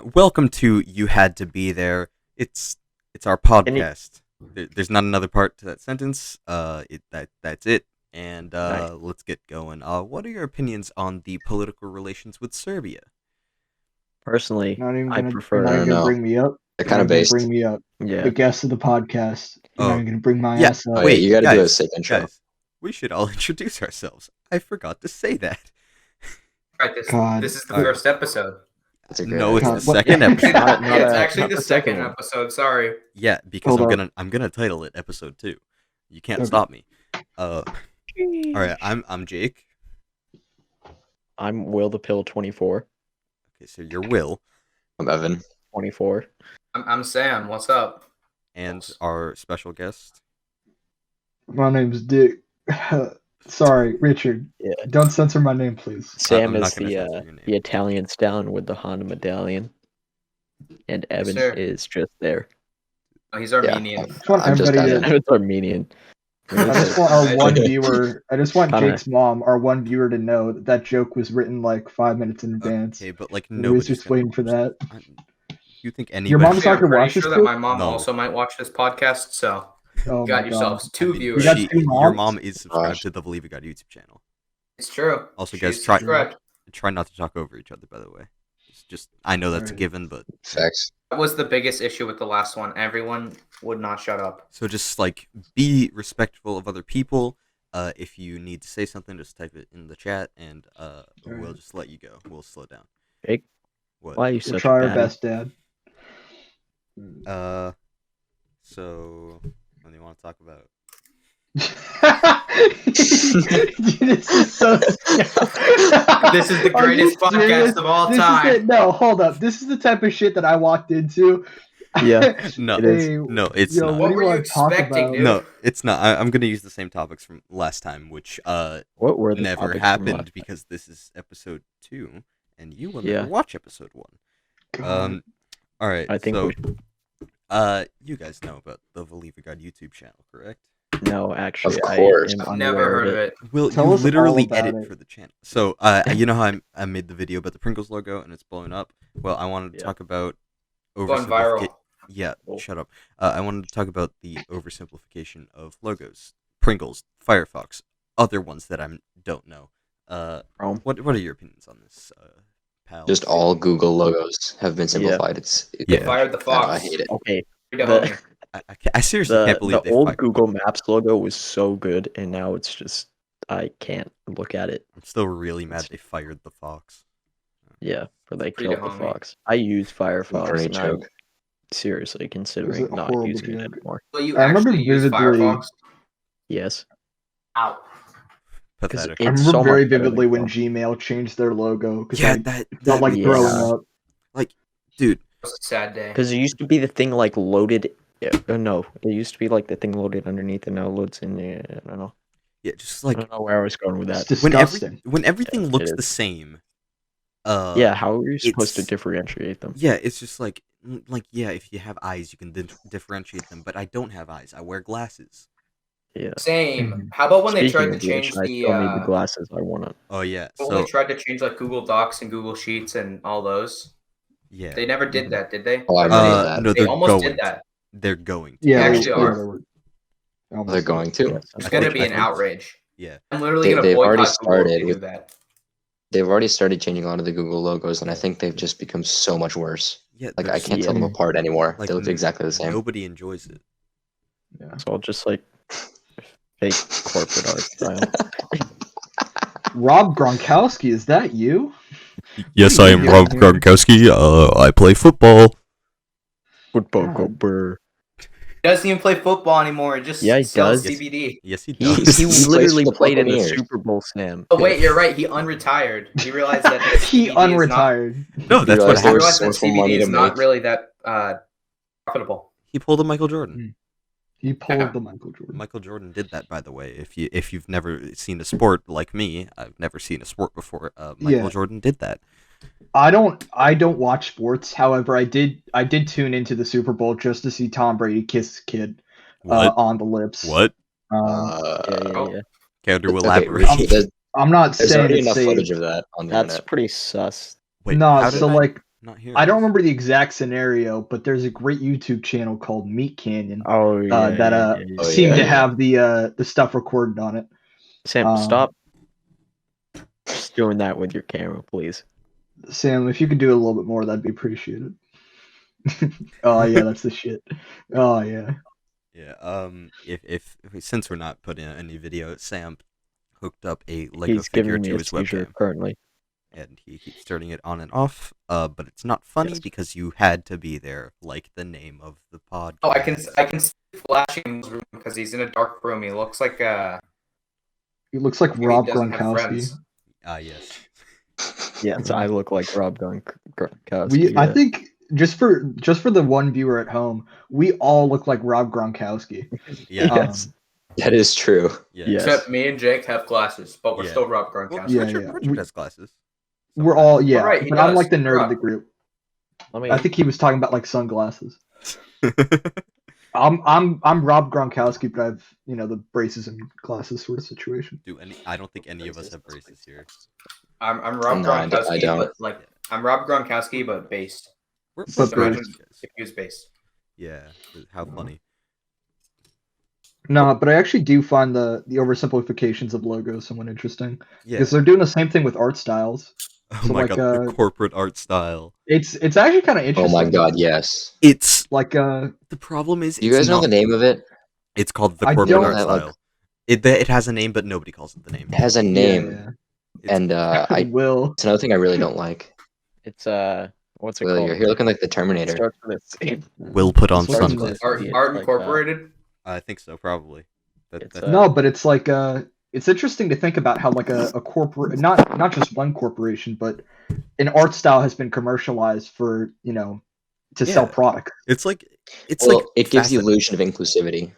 Welcome to You Had to Be There. It's our Any podcast. There's not another part to that sentence. That's it. And nice. let's get going. What are your opinions on the political relations with Serbia? Personally, Not even I gonna, prefer. you're not I even don't gonna know. bring me up. They're You're kind not of even gonna based. bring me up. Yeah, The guest of the podcast. You're not Oh, even gonna bring my yeah. ass up. Oh, yeah, Wait, you got to do a guys, sick intro. guys, we should all introduce ourselves. I forgot to say that. Right, this God. this is the All right. first episode. That's a great No, it's idea. the God, what- second episode. Not Yeah, it's a- actually not the the second second one. episode. Sorry. Yeah, because Hold on. I'm gonna title it episode 2. You can't Okay. stop me. All right, I'm Jake. I'm Will the Pill 24. Okay, so you're Will, I'm Evan. 24. I'm Sam. What's up? and our special guest. My name's Dick. Sorry, Richard. Yeah. Don't censor my name, please. Sam I'm is not gonna censor your name. the Italian stallion with the Honda medallion, and Evan sir. is just there. Oh, he's Armenian. I just want I'm just everybody Evan. to. It's Armenian. I just want our one viewer. I just want Kinda- Jake's mom, our one viewer, to know that that joke was written like 5 minutes in advance. Okay, but like We was nobody's just gonna waiting for watch that. You think Your anybody? mom's Actually, not I'm gonna pretty watch this sure that too? my mom No. also might watch this podcast, so Oh you got my yourselves God. two I mean, viewers. got she- two your moms? mom is subscribed Gosh. to the Believe It God YouTube channel. It's true. Also, She's guys, try subscribed. not to talk over each other. By the way, just I know that's a Alright. given, but Facts. That was the biggest issue with the last one. Everyone would not shut up. so just like be respectful of other people. If you need to say something, just type it in the chat, and we'll Alright. just let you go. We'll slow down. Jake, What? why are you We'll such try a our baddie? best, Dad. So what do you want to talk about? This is so. This is the Are you greatest podcast serious? of all This is time. no, hold up. This is the type of shit that I walked into. Yeah, No, it is. Hey, no, it's yo, not. What What do were you you want to talk expecting, about? dude? No, it's not. I'm gonna use the same topics from last time, which What were the never topics from happened last- because this is episode 2, and you will Yeah. never watch episode 1. God. All right. I think so, we you guys know about the Believe It God YouTube channel, correct? No, actually, Of course. I am I've never unaware heard of it. Will Tell you us all literally about edit it. for the channel? So, you know how I made the video about the Pringles logo and it's blowing up? Well, I wanted to Yeah. talk about Going viral. Yeah, Cool. shut up. I wanted to talk about the oversimplification of logos. Pringles, Firefox, other ones that I don't know. Chrome. What are your opinions on this, pal? Just all Google logos have been simplified. Yeah. Fired the fox. I hate it. Okay, Free to the- homie. I seriously can't believe the they old fired- Google Maps logo was so good, and now it's just I can't look at it. I'm still really mad they fired the fox. Yeah, for they Free to killed the homie. fox. I use Firefox, Great and I'm joke. seriously considering a not horrible using it joke. anymore. Will you I remember actually use vividly- Firefox? Yes, Ow. Pathetic. I it's remember so very much better than vividly when Chrome. Gmail changed their logo because Yeah, I that felt like yeah. throwing up. dude. It was a sad day. because it used to be the thing like loaded. No, it used to be like the thing loaded underneath, and now it loads in there. I don't know. Yeah, just I like don't know where I was going with It's that. disgusting. when everything Yeah, it looks is. the same. Yeah, how are you supposed to it's- differentiate them? Yeah, it's just like yeah, if you have eyes, you can differentiate them. But I don't have eyes. I wear glasses. Yeah. Same. Mhm. How about when they Speaking tried to of which, change I the still need the glasses. I want to. Oh yeah, when so they tried to change like Google Docs and Google Sheets and all those? yeah, They never did that, did they? Oh, I Or remember they- that. no, They they're almost going. did that. They're going. Yeah, They they actually yeah, are. they were. Almost They're going to. Yes, It's I gonna think- be I an think- outrage. Yeah, I'm literally They- gonna they've boycott already Google if started they do with- that. They've already started changing a lot of the Google logos, and I think they've just become so much worse. yeah. Like they're I can't so- tell them Yeah. apart anymore. like, They look exactly the same. Nobody enjoys it. Yeah. It's all just like fake corporate art style. Rob Gronkowski, is that you? Yes, What are I you am doing Rob here? Gronkowski. I play football. Football God. corporate. He doesn't even play football anymore. He just Yeah, he sells does. CBD. Yes, he He, does. he plays literally for the played in the Buccaneers. Super Bowl, Sam. Oh wait, you're right. He unretired. He realized that He CBD is not- unretired. No, that's what realized there He was happened. realized that so much money CBD is to not make. really that profitable. He pulled a Michael Jordan. He pulled Yeah. the Michael Jordan. Michael Jordan did that, by the way. If you've never seen a sport like me, I've never seen a sport before. Michael Yeah. Jordan did that. I don't watch sports. However, I did tune into the Super Bowl just to see Tom Brady kiss his kid What? on the lips. What? Yeah. Can you Okay, elaborate? there's I'm not there's saying already it's enough safe. footage of that on the That's internet. pretty sus. Wait, No, how did so I like Not here. I don't remember the exact scenario, but there's a great YouTube channel called Meat Canyon Oh yeah, that Oh, seemed yeah, to yeah. have the stuff recorded on it. Sam, Um, stop just doing that with your camera, please. Sam, if you could do it a little bit more, that'd be appreciated. Oh yeah, that's the shit. Oh yeah. Yeah. If since we're not putting out any video, Sam hooked up a Lego He's figure giving me to a his seizure webcam, currently. and he keeps turning it on and off. But it's not funny Yes. because you had to be there, like the name of the podcast. Oh, I can see it flashing in his room because he's in a dark room. He looks like He looks like he Rob doesn't have Gronkowski. friends. Yes. Yes, I look like Rob Gronkowski. I yeah. think just for the one viewer at home, we all look like Rob Gronkowski. Yeah. Yes. That is true. Yeah. Yes. Except me and Jake have glasses, but we're Yeah. still Rob Well, Gronkowski. Yeah, Pritchard, yeah. Pritchard has glasses. We're all Sometimes. yeah, Right, he but I'm does. like the nerd of Rob. the group. Let me. I think he was talking about like sunglasses. I'm Rob Gronkowski, but I've the braces and glasses sort of situation. I don't think any of us have braces here. I'm Rob No, I Gronkowski, don't. but like I'm Rob Gronkowski, but based. We're But Just both imagine braces. if he was based. Yeah. How funny. No, but I actually do find the oversimplifications of logos somewhat interesting Yeah. because they're doing the same thing with art styles. Oh so, my like, god, the corporate art style. It's actually kind of Oh interesting. my god, yes. It's Like the problem is Do you it's guys know not, the name of it? It's called the I corporate don't- art That, like- style. It has a name, but nobody calls it the name. It has a name, It's- and Yeah. Will. it's another thing I really don't like. It's what's it Will, called? you're here looking like the It Terminator. starts with a C. Will put on Starts with a sunglasses. Art, It's Art like, Incorporated. I think so, probably. It's, That's No, but it's like it's interesting to think about how like a corporate not just one corporation, but an art style has been commercialized for to sell Yeah. product. it's like It gives the fascinating. illusion of inclusivity.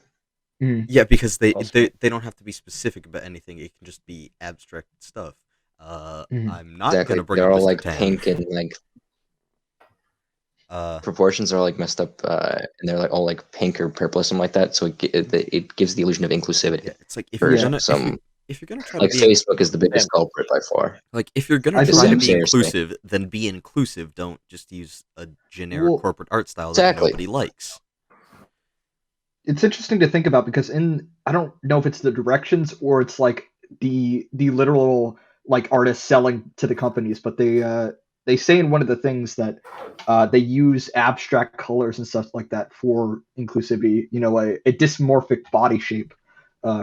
Yeah, because they Also- don't have to be specific about anything. It can just be abstract stuff. Mhm. I'm not Exactly. gonna bring They're up all Mr. like Tan. pink and like Uh, proportions are like messed up, and they're like all like pink or purple or something like that. So it gives the illusion of inclusivity. yeah, it's like if For you're gonna some, if you're gonna try like to be Facebook is the biggest culprit by far. like if you're gonna I try to believe- be Seriously. inclusive, then be inclusive. Don't just use a generic Well, corporate art style exactly. that nobody likes. It's interesting to think about because I don't know if it's the directions or it's like the literal like artists selling to the companies, but they say in one of the things that they use abstract colors and stuff like that for inclusivity. A dysmorphic body shape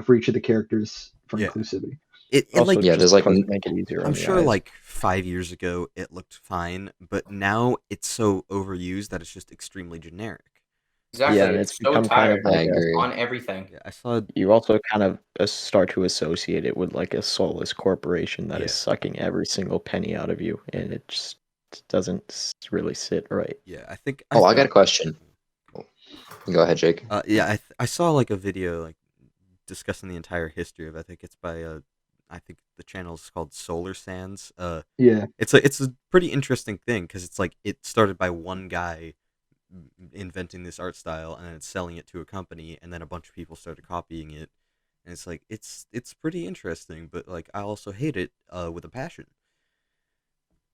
for each of the characters for Yeah. inclusivity. It Also, like Yeah, just there's like supposed to make it easier. on I'm the sure eyes. like 5 years ago it looked fine, but now it's so overused that it's just extremely generic. Exactly. Yeah, and it's it's so become kind tired. of I like agree. On everything. Yeah, I saw you also kind of start to associate it with like a soulless corporation that is Yeah. sucking every single penny out of you, and it just doesn't really sit right. I think Oh, I got a thought- question. Go ahead, Jake. I saw like a video like discussing the entire history of. I think it's by I think the channel is called Solar Sands. Yeah. It's a pretty interesting thing because it's like it started by one guy inventing this art style and then selling it to a company, and then a bunch of people started copying it, and it's like it's pretty interesting, but like I also hate it with a passion.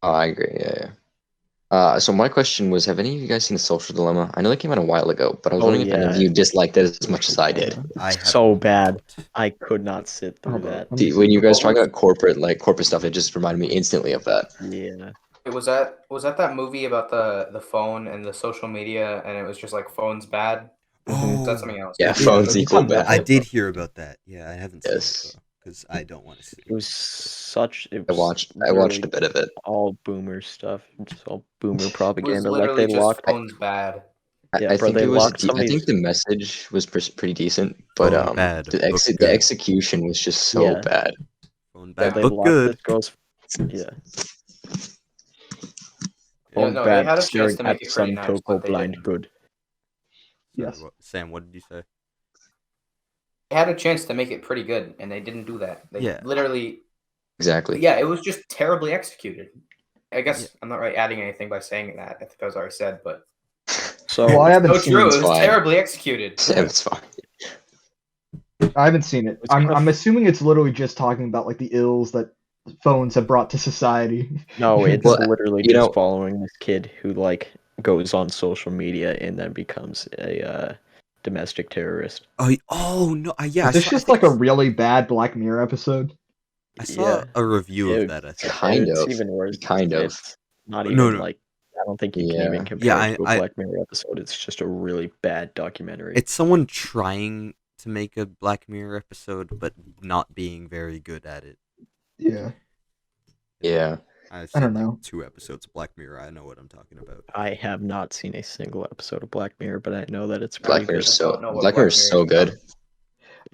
Oh, I agree. Yeah. So my question was, have any of you guys seen The Social Dilemma? I know that came out a while ago, but I was Oh, wondering if any of yeah. you disliked it as much as I did. I have So bad. not. I could not sit through Hold on, that. let me See, when see. you guys talk about corporate stuff, it just reminded me instantly of that. Yeah. Was that movie about the phone and the social media, and it was just like phones bad? Oh, That's something else. Yeah, Yeah, phones that's equal not bad. bad. I did hear about that. Yeah, I haven't seen Yes. it because I don't want to see. It was such. It I was watched a literally bit of it. all boomer stuff, just all boomer It was propaganda. Like literally they just locked. phones bad. Yeah, I bro, think they it was. locked some of I think these- the message was pretty decent, but Phone bad, the book good. execution was just so Yeah. bad. Phone Yeah, bad, they book locked good. this girl's. Yeah. Yeah, Phone no, they bad, had a chance staring to make at it sun pretty nice, cocoa but they blind didn't. good. Yes. Sam, what did you say? They had a chance to make it pretty good, and they didn't do that. They Yeah. literally. Exactly. Yeah, it was just terribly executed. I guess Yeah. I'm not really adding anything by saying that. I think that was already said, but So Well, I haven't so seen true. it. It was fine. terribly executed. Yeah, it's fine. I haven't seen it. It's kind I'm of- assuming it's literally just talking about like the ills that phones have brought to society. No, it's Well, literally you just know- following this kid who like goes on social media and then becomes a domestic terrorist. Oh no! Yeah, Is this just like a really bad Black Mirror episode? I saw a review of It- that. I think. Kind it's of. even worse. Kind of. It's not No, even no. like I don't think you can Yeah. even compare Yeah, it to a I- Black Mirror episode. It's just a really bad documentary. It's someone trying to make a Black Mirror episode, but not being very good at it. Yeah, Yeah. I've I seen don't like know. 2 episodes of Black Mirror. I know what I'm talking about. I have not seen a single episode of Black Mirror, but I know that it's Black pretty Mirror's good. don't know what Black Mirror's so Mirror is. good.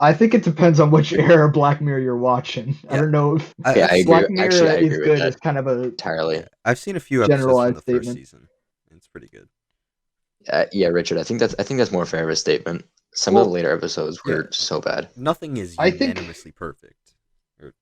I think it depends on which era of Black Mirror you're watching. I Yeah. don't know if Yeah, I agree. Black Mirror Actually, I is agree with good that as kind of a entirely. Yeah, I've seen a few episodes from Generalized the first statement. season. It's pretty good. Yeah, Richard. I think that's more fair of a statement. Some of the Well, later episodes were yeah. so bad. Nothing is I think- unanimously perfect or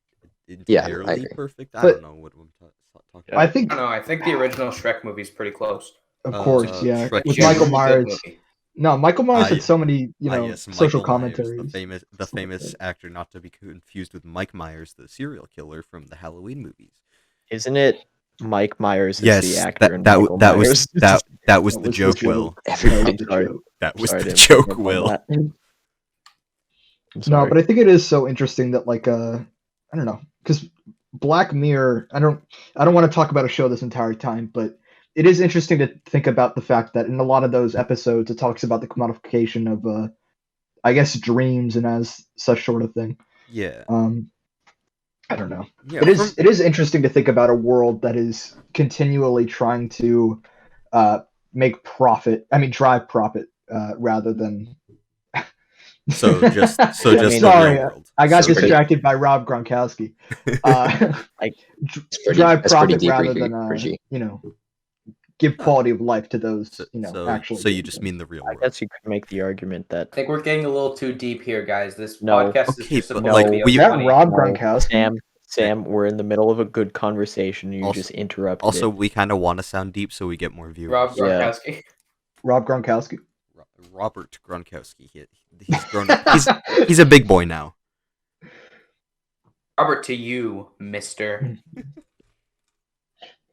Yeah, I entirely agree. perfect. I But- don't know what I'm talking about. I I think, don't know. I think the original Shrek movie is pretty close. of course, yeah, Shrek with Jr. Michael Genuinely good Myers. movie. No, Michael Myers had yeah. so many, Yes, social Michael Myers, commentaries. the famous actor, not to be confused with Mike Myers, the serial killer from the Halloween movies. Isn't it Mike Myers is Yes, the actor and that Michael was Myers? that was That the was the joke. joke. Will Everybody, The sorry. joke. that was Sorry, I the didn't pick joke? up on Will that. I'm No, sorry. but I think it is so interesting that I don't know, because Black Mirror. I don't want to talk about a show this entire time, but it is interesting to think about the fact that in a lot of those episodes, it talks about the commodification of, I guess, dreams and as such sort of thing. Yeah, I don't know. yeah. It is interesting to think about a world that is continually trying to make profit. I mean, drive profit rather than. So just mean, the real sorry, world. I got So distracted by Rob Gronkowski. It's pretty, Drive that's pretty profit deep, rather Richie. than give quality of life to those so actually. you just mean the real I world. guess you could make the argument that I think we're getting a little too deep here, guys. This No. podcast is Okay, just but, supposed like, to be Is we- that funny. Rob No, Gronkowski? Sam, we're in the middle of a good conversation. You Also- just interrupted Also, it. we kind of want to sound deep so we get more viewers. Rob Yeah. Gronkowski. Rob Gronkowski. Robert Gronkowski. He's grown up. He's a big boy now. Robert, to you, Mister.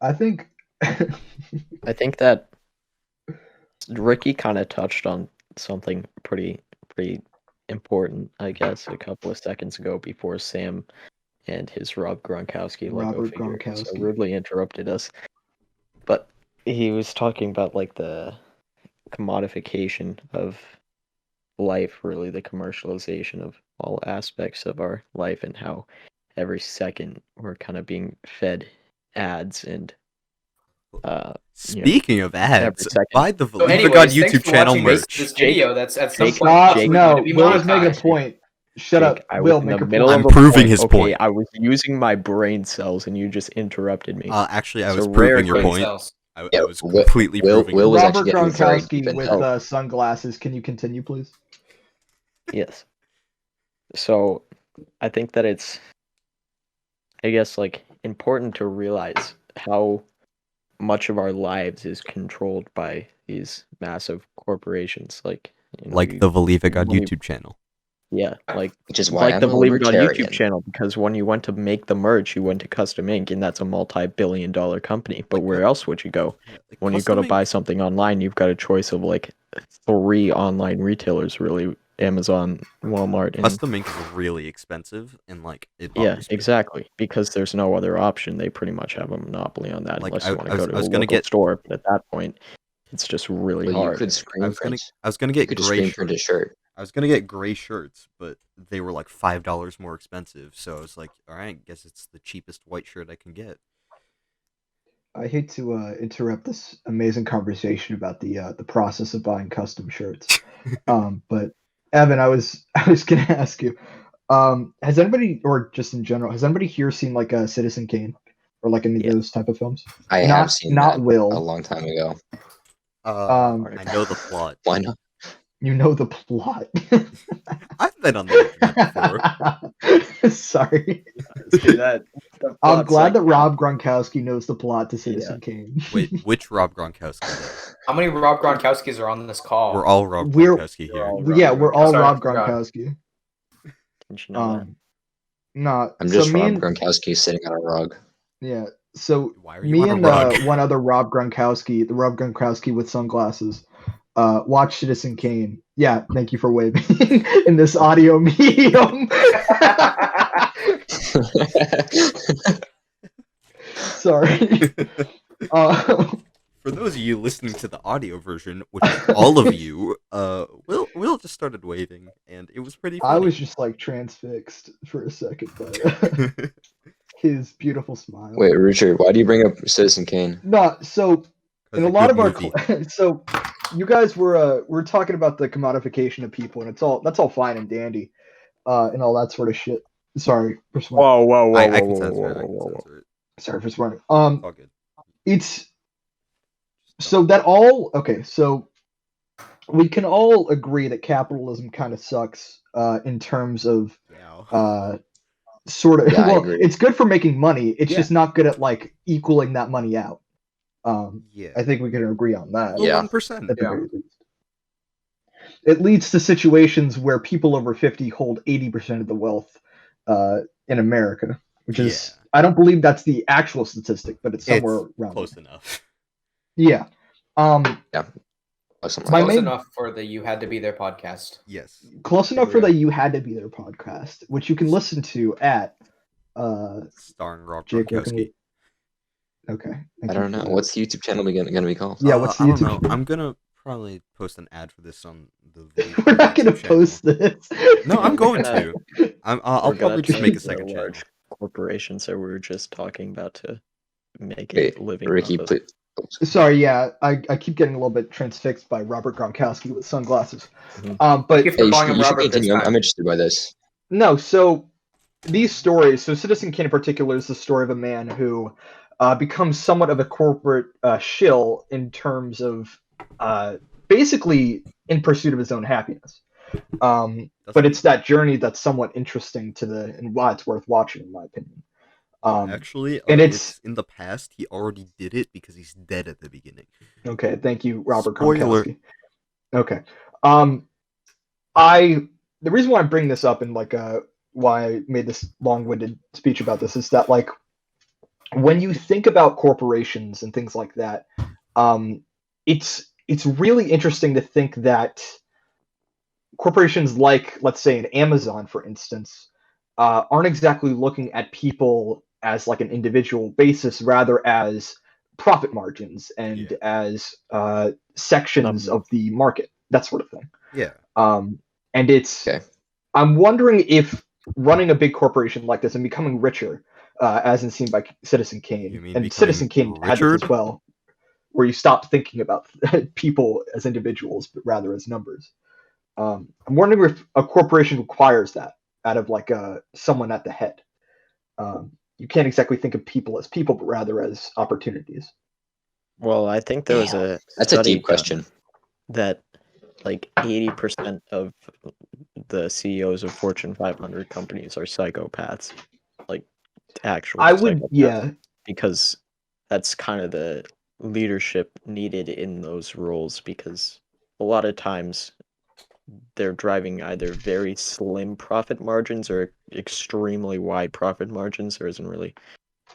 I think. I think that Ricky kind of touched on something pretty important, I guess, a couple of seconds ago before Sam and his Rob Gronkowski Lego Robert figure so Gronkowski. rudely interrupted us. But he was talking about like the commodification of life, really the commercialization of all aspects of our life and how every second we're kind of being fed ads and Speaking of ads, second. buy the So, Believe anyways, God thanks YouTube for channel watching merch. this video. That's at some Jake- point. Stop! Jake- No, gonna be Will was making a monetized. point. Shut up, Jake, I was Will. in Make the a middle point. of I'm a proving point. his Okay, point. I was using my brain cells and you just interrupted me. Actually, I It's was a rare proving your brain point. cells. I Yeah, was Will- completely proving Will your was point. Robert actually getting very Gronkowski deep with into sunglasses. Can you continue, please? Yes. So, I think that it's, I guess, like, important to realize how much of our lives is controlled by these massive corporations, like, Like the Believe God believe- YouTube channel. yeah, like which is why like I'm the a Believe It God libertarian. YouTube channel, because when you went to make the merch, you went to Custom Ink, and that's a multi-billion-dollar company. But Like, where else would you go? Yeah, like When you go to Custom buy Ink- something online, you've got a choice of like 3 online retailers, really: Amazon, Walmart, and Custom Ink is really expensive, and like it. yeah, bothers me. exactly. Because there's no other option. They pretty much have a monopoly on that, Like, unless I- you want I to was- go to I was a gonna local get- store. But at that point, it's just really But you hard. could I screen was gonna print. get You could just gray screen shirts. print a shirt. I was gonna get gray shirts, but they were like $5 more expensive. So I was like, all right, guess it's the cheapest white shirt I can get. I hate to interrupt this amazing conversation about the process of buying custom shirts. But Evan, I was gonna ask you, has anybody, or just in general, has anybody here seen like a Citizen Kane or like any of Yeah. those type of films? I Not- have seen not that Will. a long time ago. I know the plot. Why not? You know the plot. I've been on the internet before. Sorry. See that? The I'm plot's glad like- that Rob Gronkowski knows the plot to Citizen Kane. Wait, which Rob Gronkowski? though? How many Rob Gronkowskis are on this call? We're all Rob We're- Gronkowski here. all- Yeah, we're all Sorry, I Rob forgot. Gronkowski. Didn't you know that? Nah. I'm So just me Rob and Gronkowski sitting on a rug. yeah. So Why are you me on a and rug? one other Rob Gronkowski, the Rob Gronkowski with sunglasses, watched Citizen Kane. Yeah, thank you for waving in this audio medium. Sorry. For those of you listening to the audio version, which is all of you, Will just started waving, and it was pretty I funny. was just like transfixed for a second by his beautiful smile. Wait, Richard, why do you bring up Citizen Kane? No, so in a a lot good of our movie. so you guys were talking about the commodification of people, and that's all fine and dandy, and all that sort of shit. Sorry for swearing. Whoa! I can censor it. I can censor it. Sorry for swearing. It's all good. It's Just so that all okay. So we can all agree that capitalism kind of sucks in terms of yeah. sort of Yeah, I well, agree. it's good for making money. It's Yeah. just not good at like equaling that money out. Yeah. I think we can agree on that. The Yeah. 1%. At the very least. It leads to situations where people over 50 hold 80% of the wealth in America, which is, I don't believe that's the actual statistic, but it's somewhere It's around close there. enough. Yeah. Yeah. Something My like Close main- enough for the You Had to Be There podcast. Yes. Close enough for Here we the You Had to Be There podcast, which you can listen to at Starring Rob Jake, where can Gronkowski. we? Okay. I don't know. What's the YouTube channel gonna be called? Yeah, what's the I don't YouTube know. I'm gonna probably post an ad for this on the We're not gonna YouTube channel. post this. No, I'm going gonna- to. I'll We're gonna probably just make a take the second channel. large corporations that we were just talking about to make Hey, a living. Ricky, off of. please. Sorry, yeah, I keep getting a little bit transfixed by Robert Gronkowski with sunglasses. Mhm. But Thank you for Hey, calling him you should Robert this continue. I'm time. interested by this. no, so these stories, so Citizen Kane in particular is the story of a man who becomes somewhat of a corporate shill in terms of basically in pursuit of his own happiness. But it's that journey that's somewhat interesting to and why it's worth watching, in my opinion. Actually, and it's in the past. He already did it because he's dead at the beginning. Okay, thank you, Robert Spoiler. Gronkowski. Okay. The reason why I bring this up and like why I made this long-winded speech about this is that like when you think about corporations and things like that, it's really interesting to think that corporations like, let's say, an Amazon, for instance, aren't exactly looking at people as like an individual basis, rather as profit margins and as sections of the market, that sort of thing. Yeah. And it's, Okay. I'm wondering if running a big corporation like this and becoming richer, as in seen by Citizen You Kane, mean and becoming Citizen Kane had this Richard? as well, where you stop thinking about people as individuals, but rather as numbers. I'm wondering if a corporation requires that out of like someone at the head. You can't exactly think of people as people, but rather as opportunities. Well, I think there was a That's a study deep question. that like 80% of the CEOs of Fortune 500 companies are psychopaths, like actual I would, psychopaths, yeah, because that's kind of the leadership needed in those roles, because a lot of times they're driving either very slim profit margins or extremely wide profit margins. There isn't really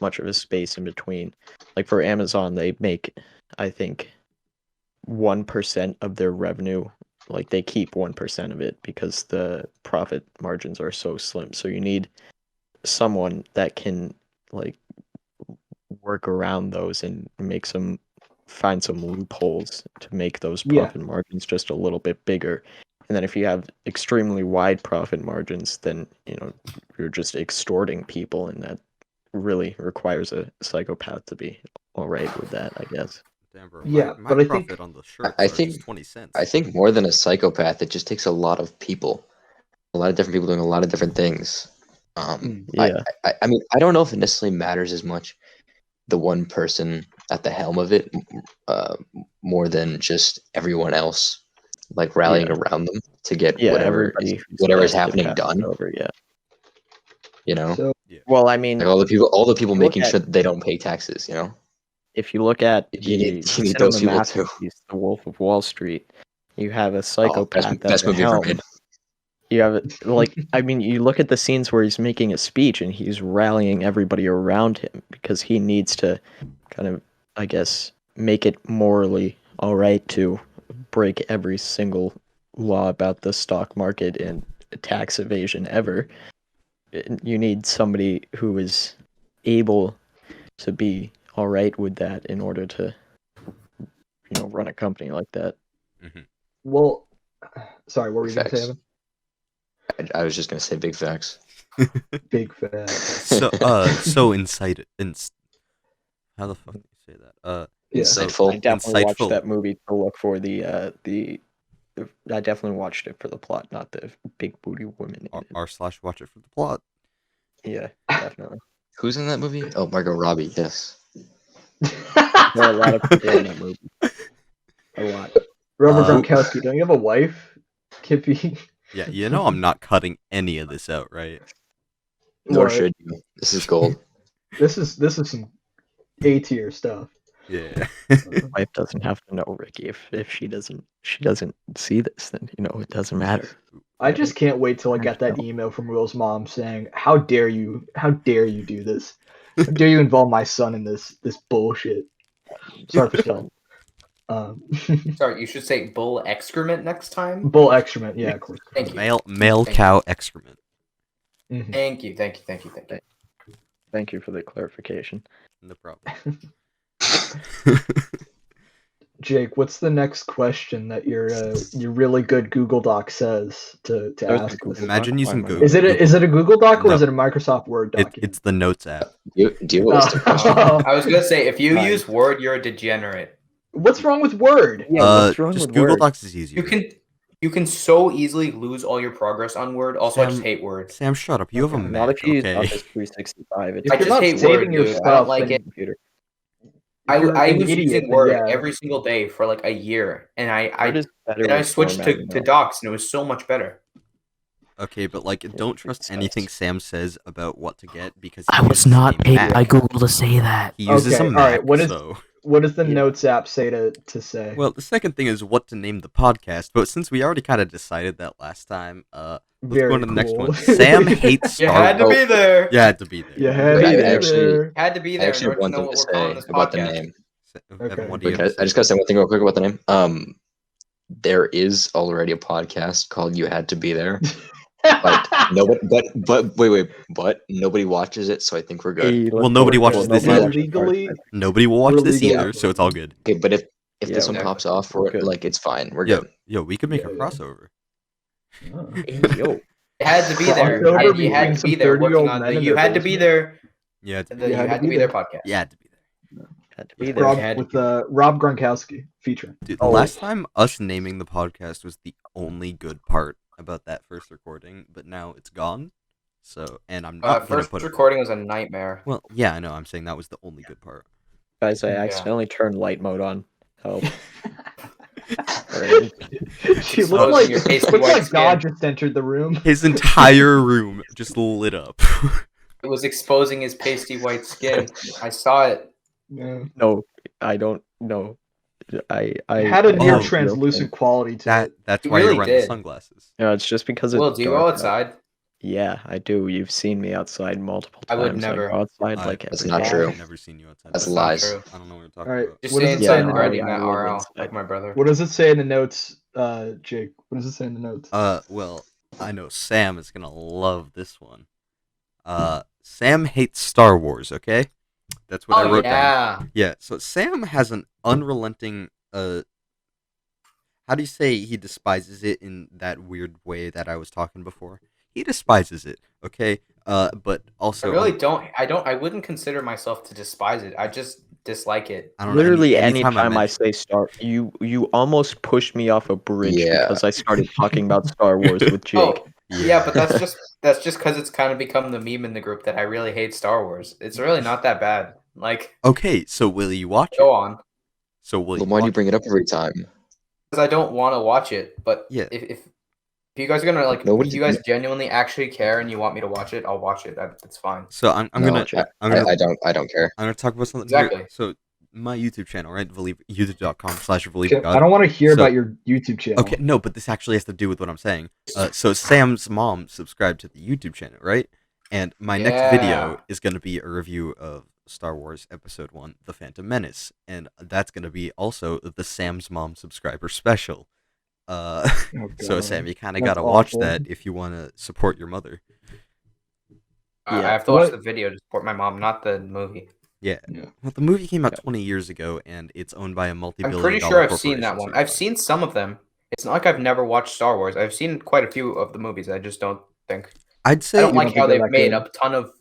much of a space in between. Like for Amazon, they make, I think, 1% of their revenue. Like they keep 1% of it because the profit margins are so slim. So you need someone that can like work around those and find some loopholes to make those Yeah. profit margins just a little bit bigger. And then if you have extremely wide profit margins, then you're just extorting people, and that really requires a psychopath to be all right with that, I guess. Damn, bro. Yeah, My but I profit think on the shirts I are think- just 20 cents. I think more than a psychopath, it just takes a lot of people, a lot of different people doing a lot of different things. Yeah. I mean, I don't know if it necessarily matters as much the one person at the helm of it, more than just everyone else like rallying around them to get whatever everybody is happening done. over. Yeah. You know, so. Well, I mean, like all the people look making at- sure that they don't pay taxes. You know, if you look at You need the those cinema people too. masterpiece, The Wolf of Wall Street, you have a Oh, psychopath at best the movie ever helm. made. You have it like I mean, you look at the scenes where he's making a speech and he's rallying everybody around him because he needs to kind of, I guess, make it morally all right to break every single law about the stock market and tax evasion ever. You need somebody who is able to be all right with that in order to, run a company like that. Mhm. Well, sorry, what were you going to say, Facts. Evan? I was just gonna say big facts. Big fat. So incited. How the fuck do you say that? Yeah. Insightful. I definitely watched Insightful. that movie to look for I definitely watched it for the plot, not the big booty women in it. R/watch it for the plot. Yeah, definitely. Who's in that movie? Oh, Margot Robbie. Yes. There are a lot of people in that movie. A lot. Robert Uh, Gronkowski, don't you have a wife? Kippy. Yeah, I'm not cutting any of this out, right? Nor What? should you. This is gold. This is some A tier stuff. Yeah. Wife doesn't have to know, Ricky. If she doesn't see this, then it doesn't matter. I just can't wait till I get that No. email from Will's mom saying, "How dare you? How dare you do this? How dare you involve my son in this bullshit?" Sorry for spelling. Sorry, you should say bull excrement next time. Bull excrement. Yeah, of course. Thank you. Male Thank cow excrement. Mhm. Thank you. Thank you for the clarification. No problem. Jake, what's the next question that your really good Google Doc says to There's a ask? Google This? Imagine Doc. using Why am I Google. not- Is it a Google Doc or No. is it a Microsoft Word document? It's the Notes app. Do you have a list of questions? I was gonna say if you Fine. use Word, you're a degenerate. What's wrong with Word? Yeah, what's wrong Just with Google Word? Docs is easier. You can so easily lose all your progress on Word. Also, I just Sam- hate Word. Sam, shut up. You have a Not Mac, if you use okay? Office 365. It's If I you're just not hate saving Word, your dude. I stuff, don't like then- it. computer. If you're I an was idiot, using then Word yeah. every single day for like a year, and Word is better then I with switched formatting, to though. Docs, and it was so much better. Okay, but like, don't makes trust sense. anything Sam says about what to get because he I was uses not a paid Mac. by Google to say that. He uses Okay, a all Mac, right, what is- so. What does the Yeah. Notes app say to say? Well, the second thing is what to name the podcast, but since we already kind of decided that last time, let's Very go on to the next cool. one. Sam hates You Star had to Wars. be there. You had to be there. You had Wait, to I be actually- there. You had to be I there in actually order to want know them what to we're calling say this about the podcast. name. Okay. Evan, what do you Wait, have I to say? just gotta say one thing real quick about the name. There is already a podcast called "You Had to Be There," but nobody. But wait, but nobody watches it, so I think we're good. Hey, Well, let's nobody go- watches well, this nobody either. watches Legally- Star Trek. Nobody will watch We're this legal. either, so it's all good. Okay, but if Yeah, this one okay. pops off, We're good. like it's fine. We're Yo, good. we could make a Yeah, yeah. crossover. Oh. Hey, yo. You had to be there. Crossover You had between to some be there 30-year-old working on men the in You their Had to Be basement? there. You had to The be You Had to Be there podcast. You had to be there. Had to be Yeah. there. Rob, had to with be Rob Gronkowski featuring. Dude, Oh. last time us naming the podcast was the only good part about that first recording, but now it's gone. So, and I'm not gonna First put it. recording was a nightmare. Well, yeah, I know. I'm saying that was the only good part. Guys, I Yeah. accidentally turned light mode on. Help. She Exposing looked like your pasty looks white like skin. God just entered the room. His entire room just lit up. It was exposing his pasty white skin. I saw it. Yeah. No, I don't know. I It had a near Oh. translucent quality to it. That's He why really you're wearing did. the sunglasses. No, it's just because it's Will, do you go dark out. outside? Yeah, I do. You've seen me outside multiple I times. would never. go outside like That's every not day. true. I've never seen you outside. That's but lies. True. I don't know what you're talking All right. about. Just What stay does it inside say? and no, ready, I Matt live RL, inside. like my brother. What does it say in the notes, Jake? What does it say in the notes? Well, I know Sam is gonna love this one. Sam hates Star Wars. Okay, that's what I wrote down. Yeah. So Sam has an unrelenting. How do you say he despises it in that weird way that I was talking before? He despises it. Okay. But I also really don't. I wouldn't consider myself to despise it. I just dislike it. I don't know. Literally, anytime anytime I mention- say Star, you almost pushed me off a bridge Yeah. because I started talking about Star Wars with Jake. Oh, yeah, but that's just because it's kind of become the meme in the group that I really hate Star Wars. It's really not that bad. Like, Okay, so will you watch it? go on. So will you Then why do you watch bring it up every time? Because I don't want to watch it. But Yeah. if you guys are gonna like, Nobody- if you guys genuinely actually care and you want me to watch it, I'll watch it. That's fine. So I'm No, gonna Check. I'm gonna I don't care. I'm gonna talk about something Exactly. here. So my YouTube channel, right? Okay, I youtube.com/believeGod. don't want to hear So about your YouTube channel. okay, no, but this actually has to do with what I'm saying. So Sam's mom subscribed to the YouTube channel, right? And my next video Yeah. is going to be a review of Star Wars Episode 1, The Phantom Menace. And that's going to be also the Sam's mom subscriber special. Oh, So God. Sam, you kind of That's got to watch awful. that if you want to support your mother. I Yeah. have to watch What- the video to support my mom, not the movie. Yeah. Yeah. Well, the movie came out Yeah. 20 years ago, and it's owned by a I'm multi-billion pretty dollar sure I've corporation. seen that one. so you're I've fine. seen some of them. It's not like I've never watched Star Wars. I've seen quite a few of the movies. I just don't think I'd I say don't You like don't how think they're they've that made good? a ton of.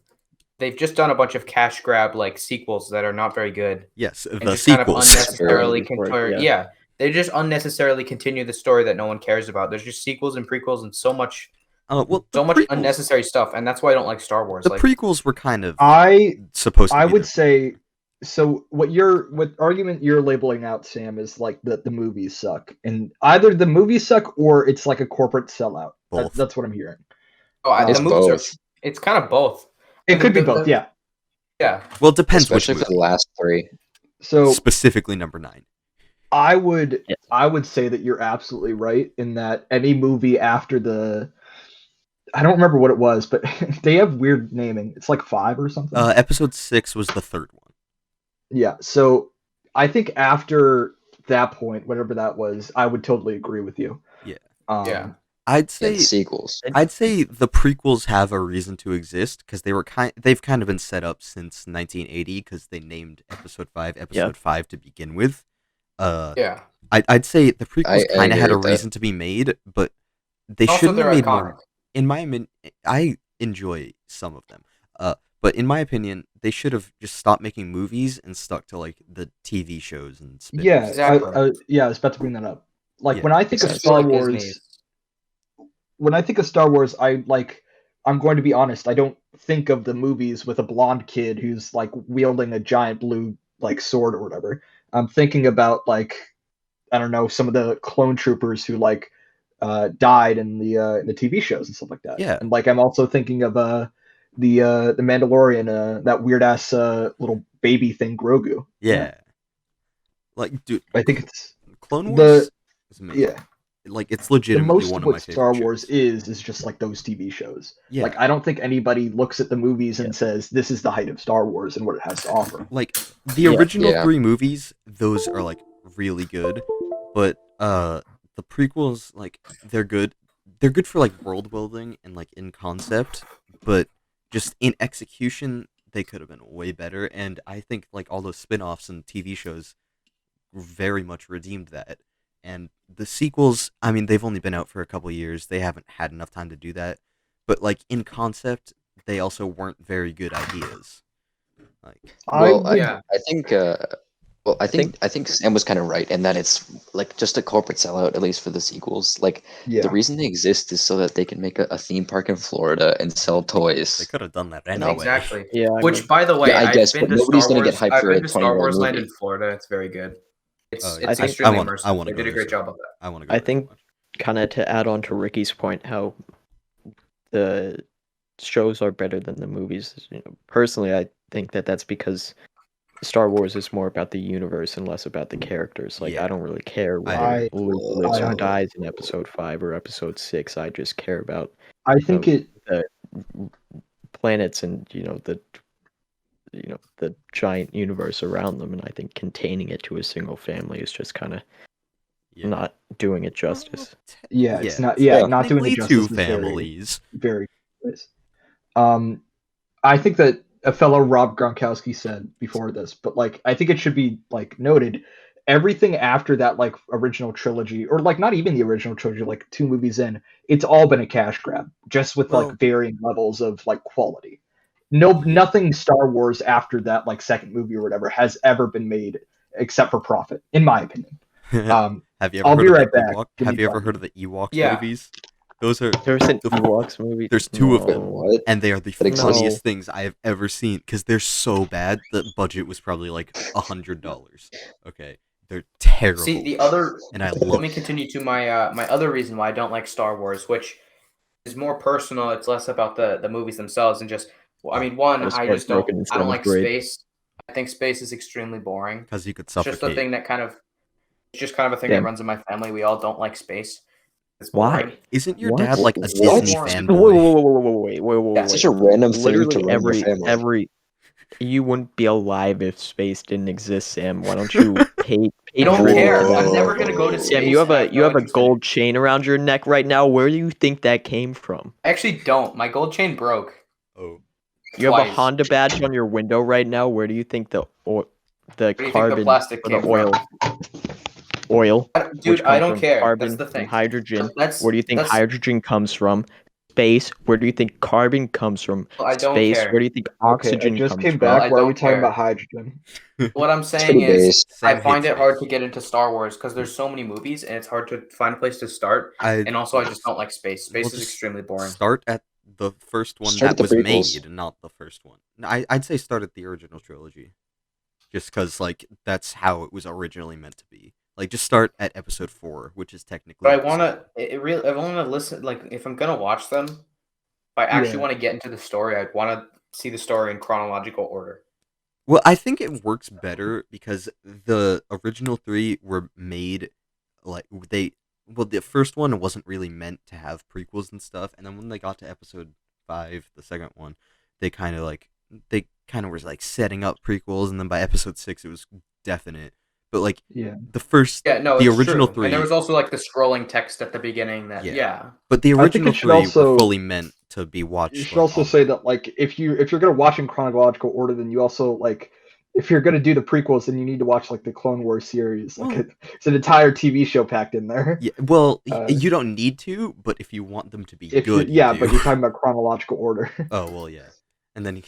They've just done a bunch of cash grab like sequels that are not very good, yes, and the just kind of sequels. unnecessarily Very- yeah. Yeah, they just unnecessarily continue the story that no one cares about. There's just sequels and prequels and so much Well, much unnecessary stuff, and that's why I don't like Star Wars. The Like, prequels were kind of I supposed to I be would the- say so. What argument you're labeling out, Sam, is like that the movies suck, and either the movies suck or it's like a corporate sellout. Both. That's what I'm hearing. It's the movies both, it's kind of both. It could be The- both, the- yeah. Yeah. Well, it depends which especially for movie. the last three. So Specifically number 9. I would Yes. I would say that you're absolutely right in that any movie after the I don't remember what it was, but they have weird naming. It's like 5 or something. Episode 6 was the third one. Yeah, so I think after that point, whatever that was, I would totally agree with you. Yeah. Yeah. I'd Yeah, say the sequels. I'd say the prequels have a reason to exist because they've kind of been set up since 1980 because they named Episode 5 Episode 5 to begin with. Yeah. I'd say the prequels I kind of had agree a with that. reason to be made, but they Also, shouldn't have they're made iconic. more. In my opinion, I enjoy some of them. But in my opinion, they should have just stopped making movies and stuck to like the TV shows and spin-offs. Yeah, Exactly. yeah, I was about to bring that up. Like Yeah, when I think of exactly. Star I feel like Wars, Disney- when I think of Star Wars, I'm going to be honest, I don't think of the movies with a blonde kid who's like wielding a giant blue like sword or whatever. I'm thinking about like I don't know, some of the clone troopers who like died in the TV shows and stuff like that. Yeah. And like I'm also thinking of the Mandalorian, that weird ass little baby thing Grogu. Yeah. Like, dude, I think it's Clone Wars is amazing. yeah. Like, it's The legitimately most one of of my what favorite Star shows. Wars is just like those TV shows. Yeah. Like I don't think anybody looks at the movies Yeah. and says this is the height of Star Wars and what it has to offer. Like the Yeah. original Yeah. 3 movies, those are like really good, but the prequels, like they're good. They're good for like world building and like in concept, but just in execution they could have been way better, and I think like all those spin-offs and TV shows very much redeemed that. And the sequels, I mean, they've only been out for a couple years. They haven't had enough time to do that. But like in concept, they also weren't very good ideas. Like Well, Yeah. I think. I think Sam was kind of right in that it's like just a corporate sellout, at least for the sequels. Like Yeah. the reason they exist is so that they can make a theme park in Florida and sell they toys. could have done that And anyway. Exactly. Yeah, I Which, mean, by the way, Yeah, I I've guess, been but to nobody's Star gonna get Wars. hyped I've for a been to 20 Star year Wars Land movie. in Florida. It's very good. It's I think- extremely I wanna immersive. They go did a there great so job of that. I want to go. I there so think much. kind of to add on to Ricky's point, how the shows are better than the movies. You know, personally, I think that that's because Star Wars is more about the universe and less about the characters. Like, Yeah. I don't really care whether I- Luke lives I- or dies in Episode 5 or Episode 6. I just care about I think it the planets and the giant universe around them, and I think containing it to a single family is just kind of Yeah. not doing it justice. yeah, it's not Yeah. not doing it Technically justice. two is very- families. very nice. I think that a fellow Rob Gronkowski said before this, but like I think it should be like noted, everything after that like original trilogy, or like not even the original trilogy, like 2 movies in, it's all been a cash grab, just with Well- like varying levels of like quality. Nothing Star Wars after that like second movie or whatever has ever been made except for profit, in my opinion. Have you ever I'll heard be of right the back. Ewok? Give Have me you ever 5 heard of the Ewoks Yeah. movies? Those are There's an the- Ewoks movie. There's 2 of them. No. What? and they are the That exists? funniest things I have ever seen because they're so bad. The budget was probably like $100. Okay, they're terrible. See, the other. and I Let love. me continue to my my other reason why I don't like Star Wars, which is more personal. It's less about the movies themselves and just. Well, I mean, one, I was I just don't. heartbroken in I don't 7th like grade. space. I think space is extremely boring. because you could It's just a suffocate. thing that kind of, it's just kind of a thing Damn. that runs in my family. We all don't like space. It's Why? boring. Isn't your What? dad like a What? Disney Wait, fanboy? Yeah, Such a random thing to Literally run your family. every you wouldn't be alive if space didn't exist, Sam. Why don't you pay I don't tribute care. to I'm that? never gonna go to Sam, space. you have and I a have no interest in it. gold chain around your neck right now. Where do you think that came from? I actually don't. My gold chain broke. Oh, You have a Twice. Honda badge on your window right now. Where do you think the Where do you think the carbon plastic or the came oil from? which Dude, I comes don't from care. carbon, That's the from thing. hydrogen? That's Where do you think that's. hydrogen comes from? Space. Where do you think carbon comes from? I don't Space. care. Where do you think Okay, I oxygen just comes came from? I back. Why are we don't talking care. about hydrogen? What I'm It's saying pretty is, based. I Sam find hates it hard space. to get into Star Wars because there's so many movies and it's hard to find a place to start. I And also, I just don't like space. Space We'll is just extremely boring. start at the first one Start that at the was prequels. made, not the first one. I'd say start at the original trilogy, just because like that's how it was originally meant to be. Like just start at episode 4, which is technically. But I episode wanna, one. it really, I wanna listen. Like, if I'm gonna watch them, if I actually Yeah. want to get into the story, I'd want to see the story in chronological order. Well, I think it works better because the original 3 were made like they. Well, the first one wasn't really meant to have prequels and stuff, and then when they got to episode 5, the second one, they kind of were like setting up prequels, and then by episode 6, it was definite. But like Yeah. the first, Yeah, no, the it's original true. 3, And there was also like the scrolling text at the beginning. That Yeah. yeah. but the I think original it should 3 also- were fully meant to be You watched. should Like, also on- say that like if you're gonna watch in chronological order, then you also like if you're gonna do the prequels, then you need to watch like the Clone Wars series. Like Well- it's an entire TV show packed in there. Yeah, well, Uh, you don't need to, but if you want them to be If good, yeah, you but do. you're talking about chronological order. Oh well, yeah, and then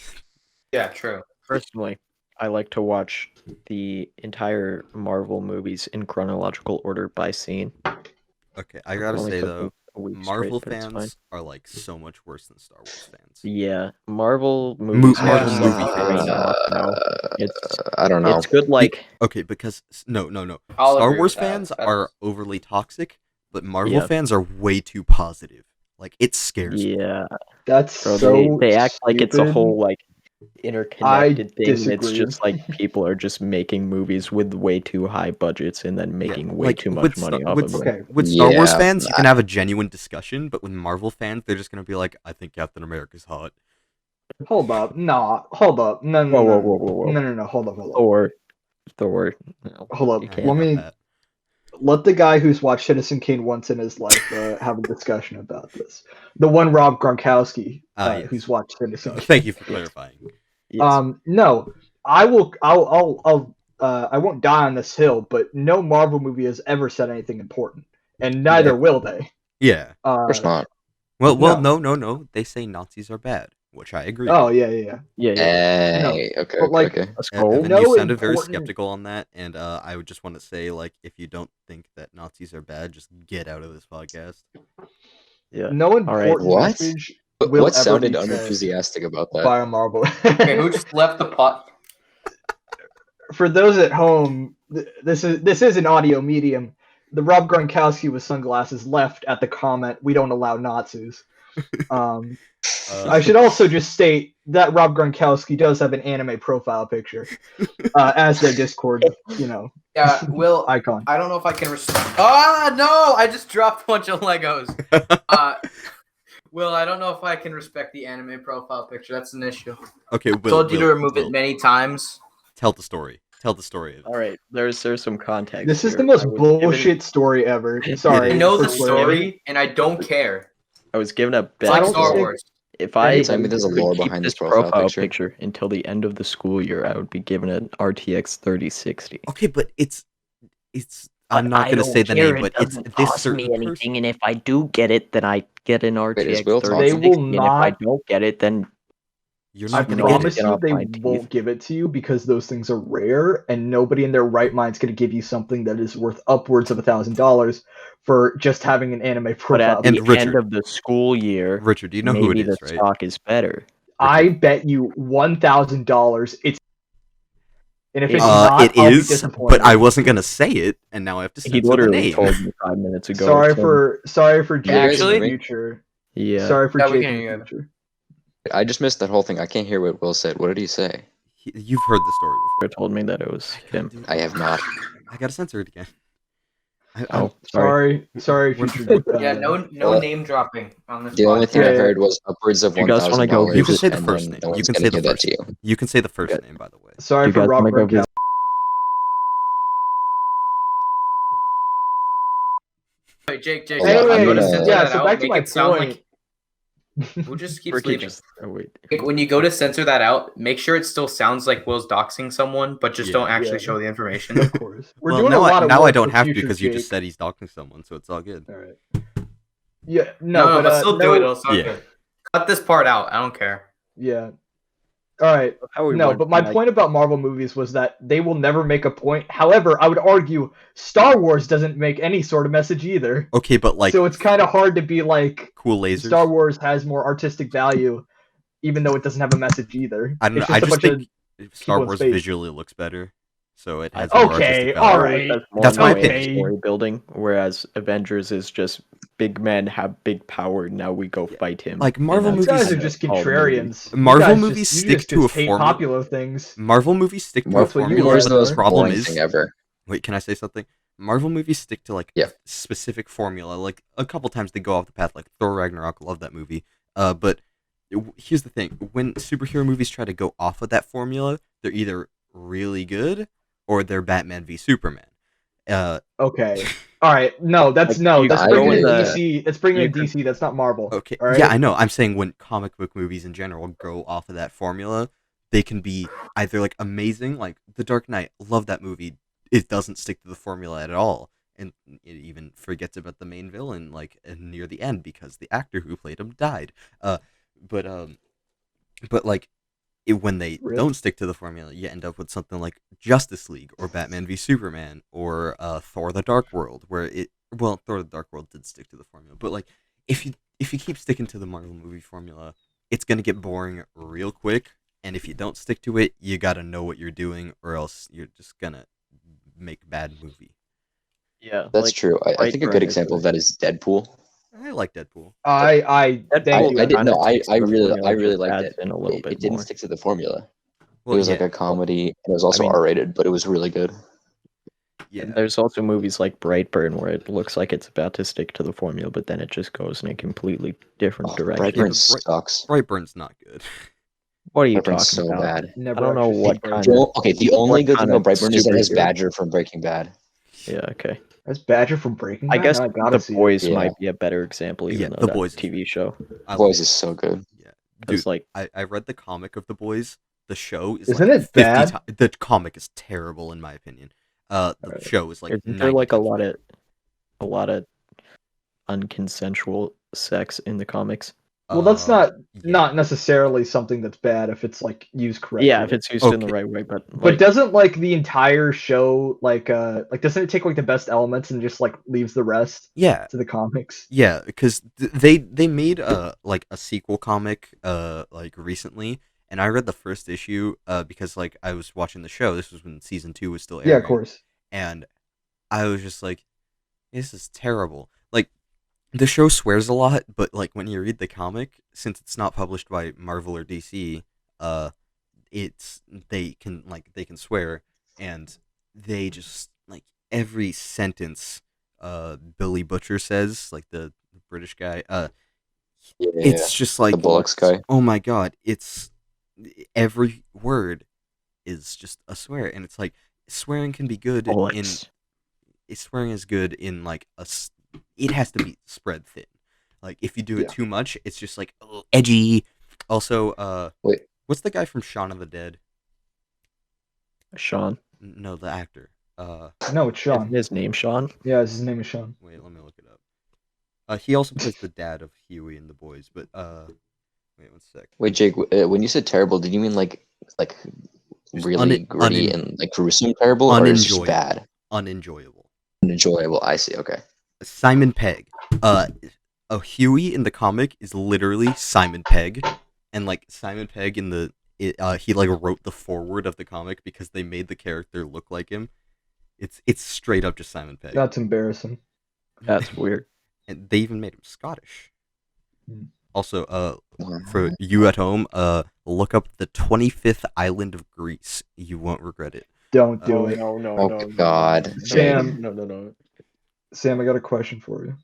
Yeah, true. Personally, I like to watch the entire Marvel movies in chronological order by scene. okay, I gotta Only say took though, me a week Marvel straight, but it's fine. fans are like so much worse than Star Wars fans. Yeah, Marvel movies are Marvel just movie like fans. brain off now. It's I don't know. it's good like Okay, because no, I'll Star agree Wars with that. fans That's- are overly toxic, but Marvel Yeah. fans are way too positive. Like it scares me. yeah, That's bro, so they act like it's a stupid. whole like interconnected thing. It's disagree. just like people are just making movies with way too high budgets and then making way like, too with much Star- money off with, of it. Okay. with Star Wars Yeah, fans, you can have a genuine discussion, but with Marvel fans, they're just gonna be like, "I think Captain America's hot." Hold up. Nah, hold up. No, no, Whoa, no, whoa, whoa, whoa, whoa. no. Hold up. Thor. No, Hold up. you I can't. Let got me that. let the guy who's watched Citizen Kane once in his life have a discussion about this. The one Rob Gronkowski Yes. who's watched Citizen Kane. Thank you for clarifying. Yes. No, I will. I won't die on this hill, but no Marvel movie has ever said anything important, and neither will they. Yeah. Of course not. Well, No. no. They say Nazis are bad, which I agree. Oh with. yeah. Yeah. Hey, okay, But, like, okay. Let's go. Evan, No you sounded very important- skeptical on that, and I would just want to say, like, if you don't think that Nazis are bad, just get out of this podcast. Yeah. No important What? message will What ever sounded be said unenthusiastic about that? by a Marvel. Okay, who just left the pot? For those at home, this is an audio medium. The Rob Gronkowski with sunglasses left at the comment, "We don't allow Nazis." I should also just state that Rob Gronkowski does have an anime profile picture as their Discord, Yeah, Will. icon. I don't know if I can. No! I just dropped a bunch of Legos. Will, I don't know if I can respect the anime profile picture. That's an issue. Okay, Will. Told you to Will, remove Will, it many times. Tell the story. Tell the story. All right. There's some context. This is here. the most I was bullshit given- story ever. Sorry. I know for the swearing. story, and I don't care. I was given a It's like don't Star think- Wars. If I Tell me there's a could lore keep behind this this profile picture. until the end of the school year, I would be given an RTX 3060. Okay, but it's. I'm not gonna say the name, but it's this certain person. and if I do get it, then I get an RTX Will 3060. They will And if I not- don't get it, then You're I not gonna promise get it. you off they my teeth. won't give it to you because those things are rare, and nobody in their right mind is going to give you something that is worth upwards of $1,000 for just having an anime but profile. at the And Richard. end of the school year, Richard, do you know who it maybe is, the right? stock is better. I bet you $1,000 it's. And if it's It not, It I'll be is, disappointed. but I wasn't gonna say it, and now I have to He censor the literally name. told me 5 minutes ago. Sorry so- for Jake's Actually- future. yeah. Sorry for Yeah, we Jake can in the hear you. future. I just missed that whole thing. I can't hear what Will said. What did he say? You've heard the story before. You told me that it was him. Dude, I have not. I gotta censor it again. Oh, sorry. Sorry, We're- future. Yeah, no name dropping on this The only thing Yeah, I yeah. heard was upwards of You guys wanna go $1,000. You can say the and first then name. No You one's can gonna say the give that first. to you. You can say the first Okay. name, by the way. Sorry You for guys wanna Robert go and Cal. Wait, Jake, Hey, when you go to I'm censor gonna- that so out, back to make my it sound point. like Will just keeps Ricky leaving. just. Oh wait. Like, when you go to censor that out, make sure it still sounds like Will's doxing someone, but just Yeah. don't actually Yeah. show the information. Of course. We're Well, doing now a lot of now work I don't for have to future because you just Jake. said he's doxing someone, so it's all good. All right. Yeah, no, but still do it. no, It'll sound Yeah. good. Cut this part out. I don't care. yeah. All right. How we No, went but my from, like, point about Marvel movies was that they will never make a point. However, I would argue Star Wars doesn't make any sort of message either. Okay, but like So it's kind of hard to be like cool lasers. Star Wars has more artistic value, even though it doesn't have a message either. I don't know. It's I just a just bunch think Star in Wars space. visually looks better, so it has I- more Okay, artistic value. all Star Wars right. has more That's in the my way of opinion. story building, whereas Avengers is just big men have big power. Now we go fight him. Like, Marvel And You that's movies- guys are kinda just all the movie. contrarians. Marvel You guys movies just, stick you just to a hate formula. popular things. Marvel movies stick to a That's what you formula. guys Marvel's the most are. Problem boring is, thing ever. wait, can I say something? Marvel movies stick to like Yeah. a specific formula. Like a couple times they go off the path. Like Thor Ragnarok, love that movie. But here's the thing: when superhero movies try to go off of that formula, they're either really good or they're Batman v Superman. Okay. All right. No, that's Like, no. you That's I bringing in would- DC. That's bringing in you could- DC. That's not Marvel. Okay. All right? Yeah, I know. I'm saying when comic book movies in general go off of that formula, they can be either like amazing, like The Dark Knight. Love that movie. It doesn't stick to the formula at all, and it even forgets about the main villain like near the end because the actor who played him died. But like when they Rip. don't stick to the formula, you end up with something like Justice League or Batman v Superman or Thor: The Dark World, where Thor: The Dark World did stick to the formula, but like if you keep sticking to the Marvel movie formula, it's gonna get boring real quick, and if you don't stick to it, you gotta know what you're doing, or else you're just gonna make bad movie. Yeah, That's like, true. I think a Brightburn good is example of like- that is Deadpool. I like Deadpool. I That- thank you. I didn't kinda know. sticks to the formula, I really just liked adds it. in a little bit It didn't more. stick to the formula. Well, It was yeah, like a comedy, and it was also mean- R-rated, but it was really good. yeah. And there's also movies like Brightburn where it looks like it's about to stick to the formula, but then it just goes in a completely different Oh, direction. Brightburn Bright- sucks. Brightburn's not good. What are you Brightburn's talking so about? bad. Never I don't know actually what seen kind Brightburn. of- Okay, the only What good thing kind about of Brightburn is that his superhero? Badger from Breaking Bad. Yeah, okay. That's Badger from Breaking I Bad. guess Now I gotta The see Boys Yeah. might be a better example, even Yeah, though The that's Boys a is TV show. I Boys love is so good. Yeah, Because dude, like, I read the comic of The Boys. The show is Isn't like it 50 bad? The comic is terrible in my opinion. The Alright. show is like isn't there 90 like a times lot better. of unconsensual sex in the comics? Well, that's Yeah. not necessarily something that's bad if it's like used correctly. Yeah, if it's used in the Okay. right way, but But like, doesn't like the entire show like doesn't it take like the best elements and just like leaves the rest Yeah, to the comics? yeah, because they made like a sequel comic like recently, and I read the first issue because like I was watching the show. This was when season 2 was still airing. Yeah, of course. And I was just like, this is terrible. Like, the show swears a lot, but like when you read the comic, since it's not published by Marvel or DC, they can swear, and they just like every sentence Billy Butcher says, like the British guy, Yeah, it's just like the Bullocks guy. oh my god, it's every word is just a swear, and it's like swearing can be good in bullets. swearing is good in like it has to be spread thin. Like if you do it Yeah. too much, it's just like edgy. Also, Wait. what's the guy from Shaun of the Dead? Sean. No, the actor. No, it's Isn't Sean. his name Sean? Yeah, his name is Sean. Wait, let me look it up. He also plays the dad of Huey and the boys, but wait one sec. Wait, Jake, when you said terrible, did you mean like Just really gritty and like gruesome terrible, or is it just unenjoyable. bad? Unenjoyable. Unenjoyable. I see. Okay. Simon Pegg. A Huey in the comic is literally Simon Pegg, and like Simon Pegg in he like wrote the foreword of the comic because they made the character look like him. It's straight up just Simon Pegg, That's embarrassing. That's weird. and they even made him Scottish. Hmm. Also, for you at home, look up the 25th island of Greece. You won't regret it. Don't do it. No, no, Oh, no, God. no, Sam. no. Sam, I got a question for you.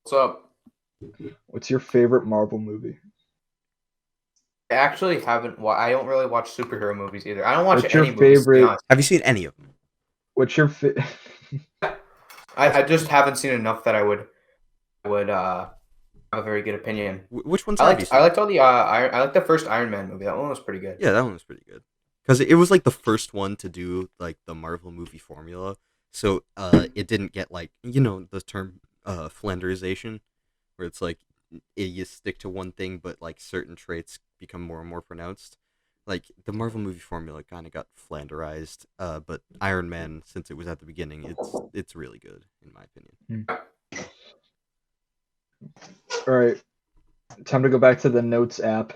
What's up? What's your favorite Marvel movie? I actually haven't. I don't really watch superhero movies either. I don't watch What's your any movies. To be favorite- honest. Have you seen any of them? What's your I just haven't seen enough that I would have a very good opinion. Which ones I have you liked seen? I liked all the I liked the first Iron Man movie. That one was pretty good. Yeah, that one was pretty good. Because it was like the first one to do like the Marvel movie formula. So it didn't get like, the term Flanderization, where it's like you stick to one thing, but like certain traits become more and more pronounced. Like the Marvel movie formula kind of got Flanderized, but Iron Man, since it was at the beginning, it's really good in my opinion. All right, time to go back to the notes app.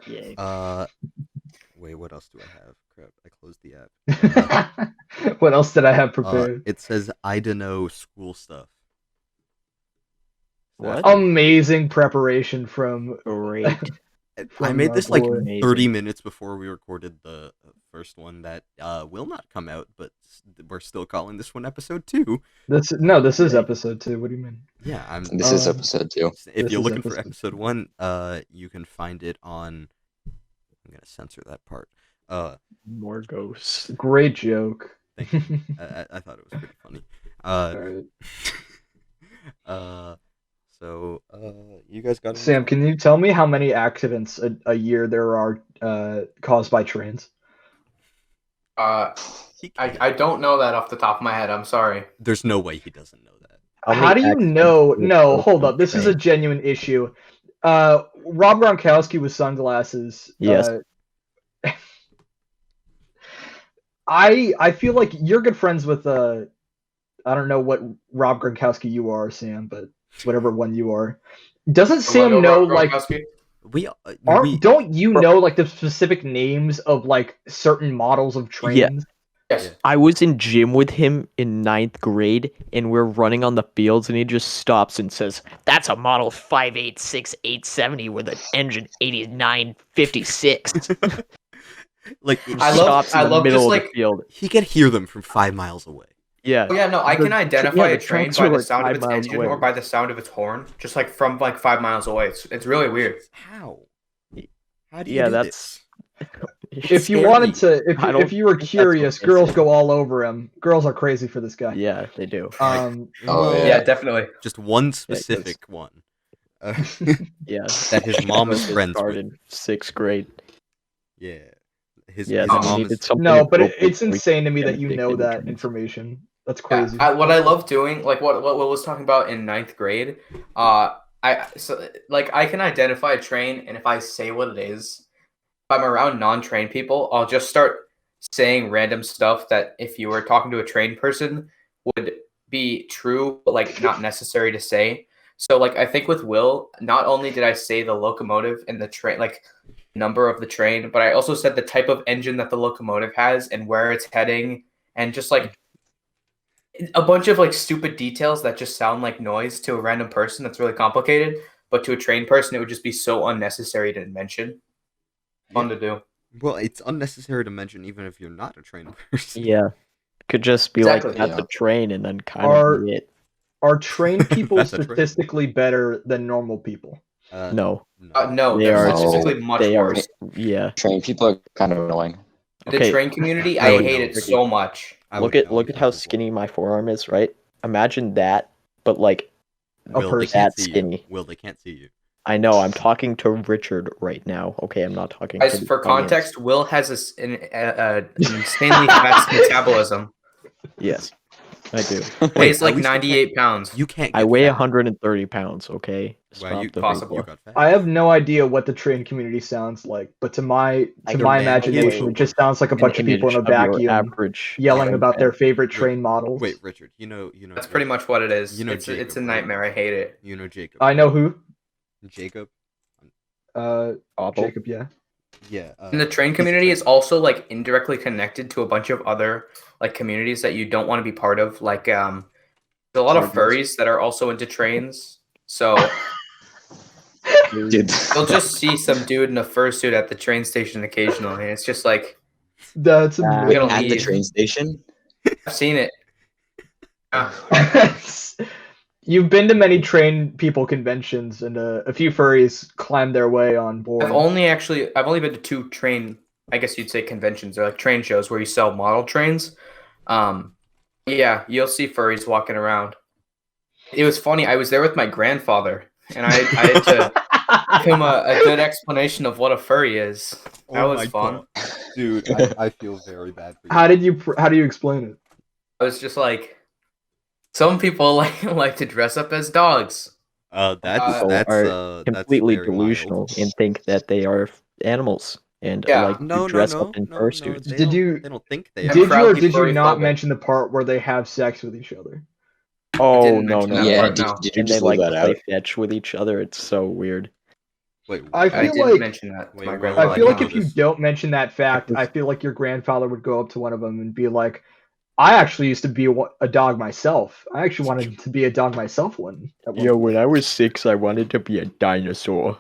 Yeah. Wait, what else do I have? Crap, I closed the app. What else did I have prepared? It says I don't know school stuff. What? Amazing preparation from. Great. I made this my like boy. 30 minutes before we recorded the first one that will not come out, but we're still calling this one episode 2. This is episode 2. What do you mean? Yeah, This is episode 2. If This you're is looking for episode episode 1, you can find it on. I'm gonna censor that part. More ghosts. Great joke. Thank you. I thought it was pretty funny. Alright. So you guys got Sam, can you tell me how many accidents a year there are caused by trains? I don't know that off the top of my head. I'm sorry. There's no way he doesn't know that. How do you know? No, hold up. This is a genuine issue. Rob Gronkowski with sunglasses. Yes. I feel like you're good friends with I don't know what Rob Gronkowski you are, Sam, but whatever one you are. Doesn't Sam know like don't you know like the specific names of like certain models of trains? Yeah. Yes. I was in gym with him in 9th grade, and we're running on the fields, and he just stops and says, "That's a model 586-870 with an engine 8956." Like I love just like field. he could hear them from 5 miles away. Yeah. Oh, yeah, no, I can identify a train tracks by are, the like, sound of 5 its miles engine away. or by the sound of its horn, just like from like 5 miles away. It's really weird. How? How do you Yeah, do that's. If you wanted to, if you were curious, girls go all over him. Girls are crazy for this guy. Yeah, they do. Oh, Yeah, definitely. Just one specific one. Yeah. That his mom is friends started with. 6th grade. Yeah. His Yeah, mom then is. needed something. No, but appropriate it's so we insane to me can that you take know the that trains. information. That's crazy. Yeah, what I love doing, like what Will was talking about in 9th grade, I can identify a train, and if I say what it is, if I'm around non-trained people, I'll just start saying random stuff that if you were talking to a trained person would be true, but like not necessary to say. So like I think with Will, not only did I say the locomotive and the train, like number of the train, but I also said the type of engine that the locomotive has and where it's heading, and just like a bunch of like stupid details that just sound like noise to a random person that's really complicated, but to a trained person it would just be so unnecessary to mention. Fun to do. Well, it's unnecessary to mention even if you're not a trained person. Yeah. Could just be Exactly. like, that's a train, and then kind Are- of be it. Are trained people That's a train. statistically better than normal people? No. No, They they're are- statistically much They are. worse. Yeah. Train people are kind of annoying. The Okay. train community, I I would hate know. it so much. I Look would at know look at how because, well, skinny my forearm is, right? Imagine that, but like a Will, person they can't that see skinny. you. Will, they can't see you. I know I'm talking to Richard right now. Okay, I'm not talking Guys, to the for audience. context, Will has an insanely fast metabolism. Yes, I do. Weighs at like least you 98 pounds. You can't. I get weigh fat. 130 pounds. Okay, Wow, stop you the possible. You video. got fat. I have no idea what the trained community sounds like, but to my They're imagination, man- it just sounds like a An bunch of people in a image of your vacuum average yelling train about their fan. favorite train models. Wait, Richard. You know. That's pretty much what it is. You know it's Jacob, a right? nightmare. I hate it. You know Jacob. I know who. Jacob. Awful. Jacob, yeah. Yeah. And the train he's a community train- is also like indirectly connected to a bunch of other like communities that you don't want to be part of. Like there's a lot of Chargers. furries that are also into trains. So Dude, You'll just see some dude in a fursuit at the train station occasionally. And it's just like, That's gonna amazing. at the leave. train station. I've seen it. Yeah. You've been to many train people conventions, and a few furries climb their way on board. I've only been to 2 train, I guess you'd say conventions or like train shows where you sell model trains. Yeah, you'll see furries walking around. It was funny. I was there with my grandfather, and I had to give him a good explanation of what a furry is. That was fun. God. Dude, I feel very bad for you. How do you explain it? I was just like, some people like to dress up as dogs. People That's are completely very delusional mild. and think that they are animals and Yeah. like to dress up in fursuits. They Did don't- you- They don't think they I'm Did you or proudly did you not furry-phobic. mention the part where they have sex with each other? Oh didn't no, mention no, that Yeah, part, no. no. did you And they just like leave that play out? fetch with each other. It's so weird. Wait, I I feel didn't like- mention that to Wait, my wait, grandfather. I feel like know if you this. don't mention that fact, I feel like your grandfather would go up to one of them and be like, "I actually used to be a dog myself. I actually wanted to be a dog myself at one point." when I was 6, I wanted to be a dinosaur.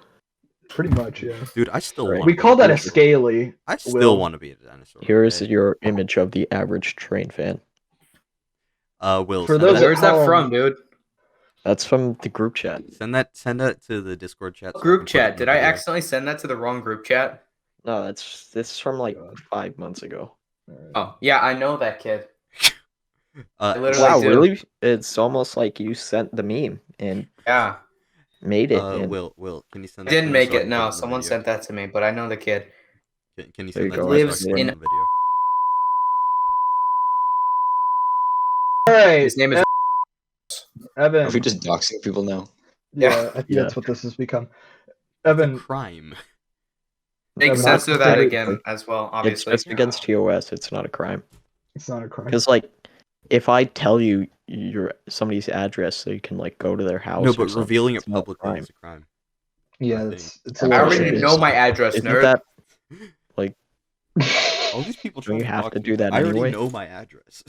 Pretty much, yeah. Dude, I still Right. want. We call that a scaly. I still Will. want to be a dinosaur. Here's okay? your image of the average train fan. Will. For send those that- that- Where's that from, dude? That's from the group chat. Send that to the Discord chat. so I Group can put it chat. in Did the I video. accidentally send that to the wrong group chat? No, this is from like God. 5 months ago. Oh, yeah, I know that kid. I literally Wow, do. really? It's almost like you sent the meme and Yeah. made it. and Will, can you send I that? didn't to me make so I it. can put No, in the someone video? sent that to me, but I know the kid. Can you There send you that go, to me so I lives can put it in in- the video? All right, His name is. Evan. Are we just doxing people now? Yeah, I think Yeah. that's what this has become. It's a Evan, crime. Big Evan, censor not that considered- again as well, it's obviously. just against TOS. It's not a crime. it's not a crime. Because like, if I tell you somebody's address, so you can like go to their house. No, or but something, revealing it it's not a publicly crime. is a crime. Yeah, I it's I a I little already It know is. my address, Isn't nerd. that All these people Don't trying you to have dox to me. do that I already anyway? know my address.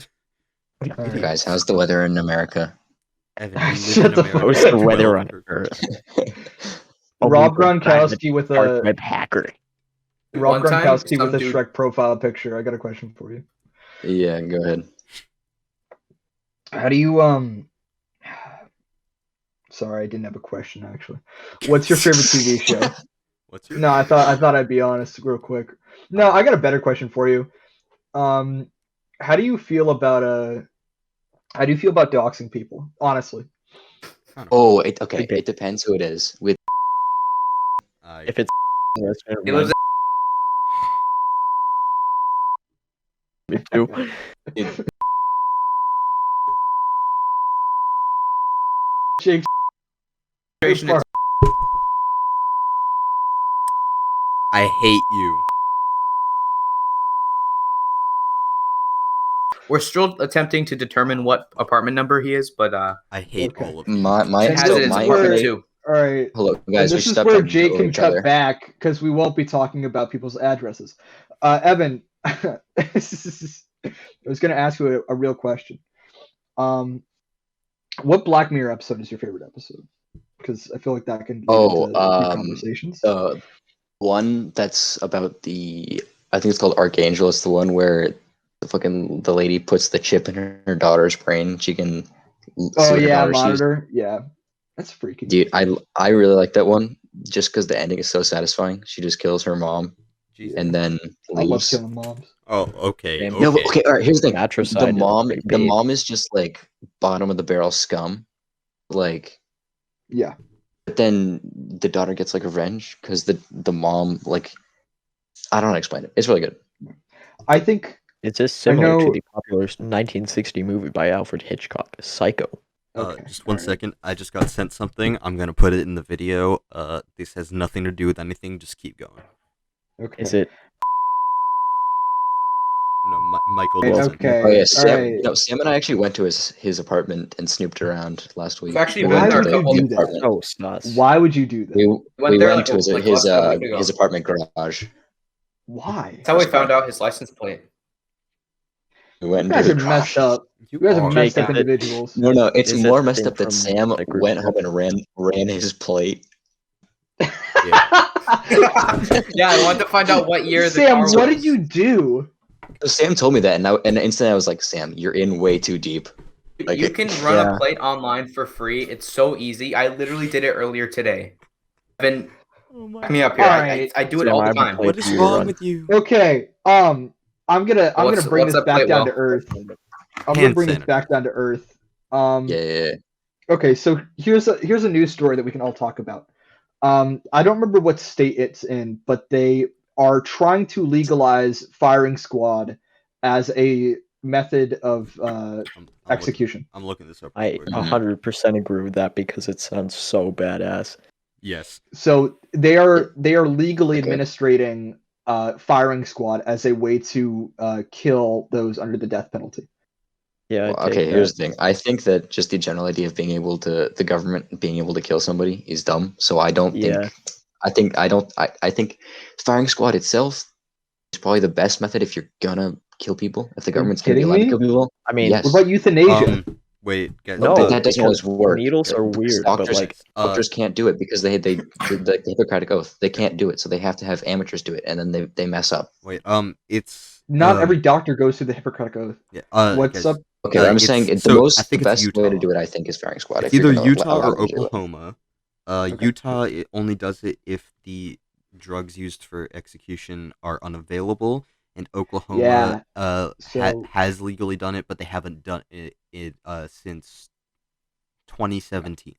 Alright. Guys, how's the weather in America? Evan, you live Shut in the America. fuck What's up. the weather on 12 Earth? Rob Gronkowski with dark a web hacker. Rob One time, Gronkowski some with a dude- Shrek profile picture. I got a question for you. Yeah, go ahead. How do you Sorry, I didn't have a question actually. What's your favorite TV show? What's your? No, I thought I'd be honest real quick. No, I got a better question for you. How do you feel about doxing people? Honestly, Oh, Big it depends who it is. With If it's restaurant, He lives me too. Jake. in. I hate you. We're still attempting to determine what apartment number he is, but I hate Okay. all of you. my And has this it in is his where- apartment too. All right. hello And guys, we this is stopped where talking Jake over can each cut other. back because we won't be talking about people's addresses. Evan, I was going to ask you a real question. What Black Mirror episode is your favorite episode? Because I feel like that can lead Oh, into deep conversations. The one that's about I think it's called Archangel. It's the one where the lady puts the chip in her daughter's brain. She can see Oh what her yeah, daughter sees. monitor. Yeah, that's freaky. Dude, I really like that one just because the ending is so satisfying. She just kills her mom Jesus. and then I love leaves. killing moms. Oh, okay. Damn. Okay. No, but okay, all right. Here's the thing: Matricide the is mom, pretty the big. mom is just like bottom of the barrel scum, like. Yeah. But then the daughter gets like revenge because the mom like I don't know how to explain it. It's really good. I think It's just similar know- to the popular 1960 movie by Alfred Hitchcock, Psycho. okay. Just one alright. second. I just got sent something. I'm gonna put it in the video. This has nothing to do with anything. Just keep going. Okay. Is it? No, Michael. Right, sent it. okay. Oh yeah, alright. Sam and I actually went to his apartment and snooped around last week. We've actually We been went there to a the couple his times. apartment. Oh, sus. Why would you do that? We went there, went to his like less than a week ago. his apartment garage. Why? That's how we found out his license plate. We went You guys into are the messed up. You You guys are are. messed up Jake, individuals. No, it's Is more it messed thing up that from Sam the group went chat? home and ran his plate. Yeah, I wanted to find out what year the Sam, car what was. did you do? Sam told me that, and instantly I was like, Sam, you're in way too deep. Like, You can run a plate online for free. It's so easy. I literally did it earlier today. Evan, back me up here. Alright. I do it Sam, all I the have a time. plate What is for you to wrong run. with you? Okay. I'm gonna What's bring this that back plate, down Will? to earth. I'm Hand gonna bring this sanitizer. back down to earth. yeah. Okay, so here's a news story that we can all talk about. I don't remember what state it's in, but they are trying to legalize firing squad as a method of I'm execution. I'm looking this up. I Real quick. 100% agree with that because it sounds so badass. Yes. So they are legally Okay. administrating firing squad as a way to kill those under the death penalty. Yeah, Well, I take okay, here's that. the thing. I think that just the general idea of the government being able to kill somebody is dumb. So I don't Yeah. think, I think firing squad itself is probably the best method if you're gonna kill people. If the government's gonna be kidding allowed to me? kill people. I mean, yes. What about euthanasia? Wait, guys. No, But that doesn't always because work. needles are weird, but Doctors, like, doctors can't do it because they the Hippocratic oath. They can't do it, so they have to have amateurs do it, and then they mess up. Wait. It's Not every doctor goes through the Hippocratic Oath. yeah. What's Guys, up? Okay, what I'm it's- saying so I the think it's best way to Utah. do it, I think, is firing squad. It's if you're either gonna Utah allow or them to do it. Oklahoma. Okay. Utah it only does it if the drugs used for execution are unavailable, and Oklahoma So- has legally done it, but they haven't done it since 2017.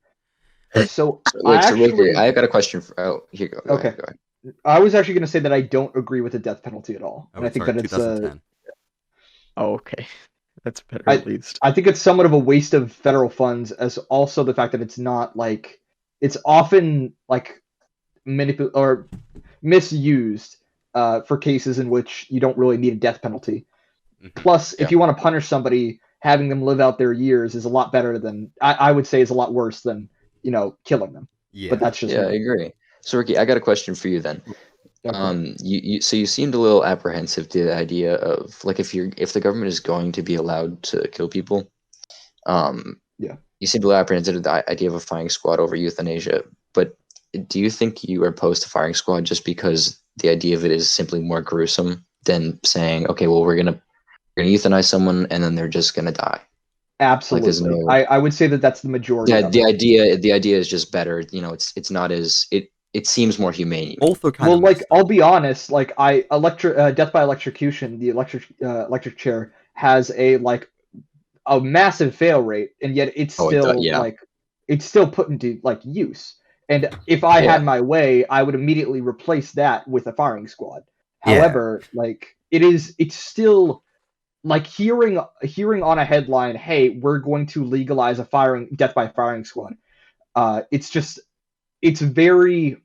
So Wait, actually, I got a question. Here you go. Go Okay. ahead, go ahead. I was actually going to say that I don't agree with the death penalty at all, and I think sorry, that it's 2010. oh, okay. That's better I- at least. I think it's somewhat of a waste of federal funds, as also the fact that it's not like it's often like or misused for cases in which you don't really need a death penalty. Mhm. Plus, Yeah. if you want to punish somebody, having them live out their years is a lot better than I would say is a lot worse than killing them. Yeah. But that's just Yeah, I me. agree. So Ricky, I got a question for you then. Okay. You seemed a little apprehensive to the idea of like if the government is going to be allowed to kill people, Yeah. you seemed a little apprehensive to the idea of a firing squad over euthanasia. But do you think you are opposed to firing squad just because the idea of it is simply more gruesome than saying, okay, well we're gonna euthanize someone and then they're just gonna die? Absolutely. no- I would say that that's the majority. Yeah, of it. the idea is just better. You know, it's not as it seems more humane. Both are kind Well, of like messed I'll up. be honest, like death by electrocution, the electric chair has a massive fail rate, and yet it's Oh, it does, still yeah. it's still put into use. And if I Yeah. had my way, I would immediately replace that with a firing squad. Yeah. However, like it's still like hearing on a headline, hey, we're going to legalize a death by firing squad. It's very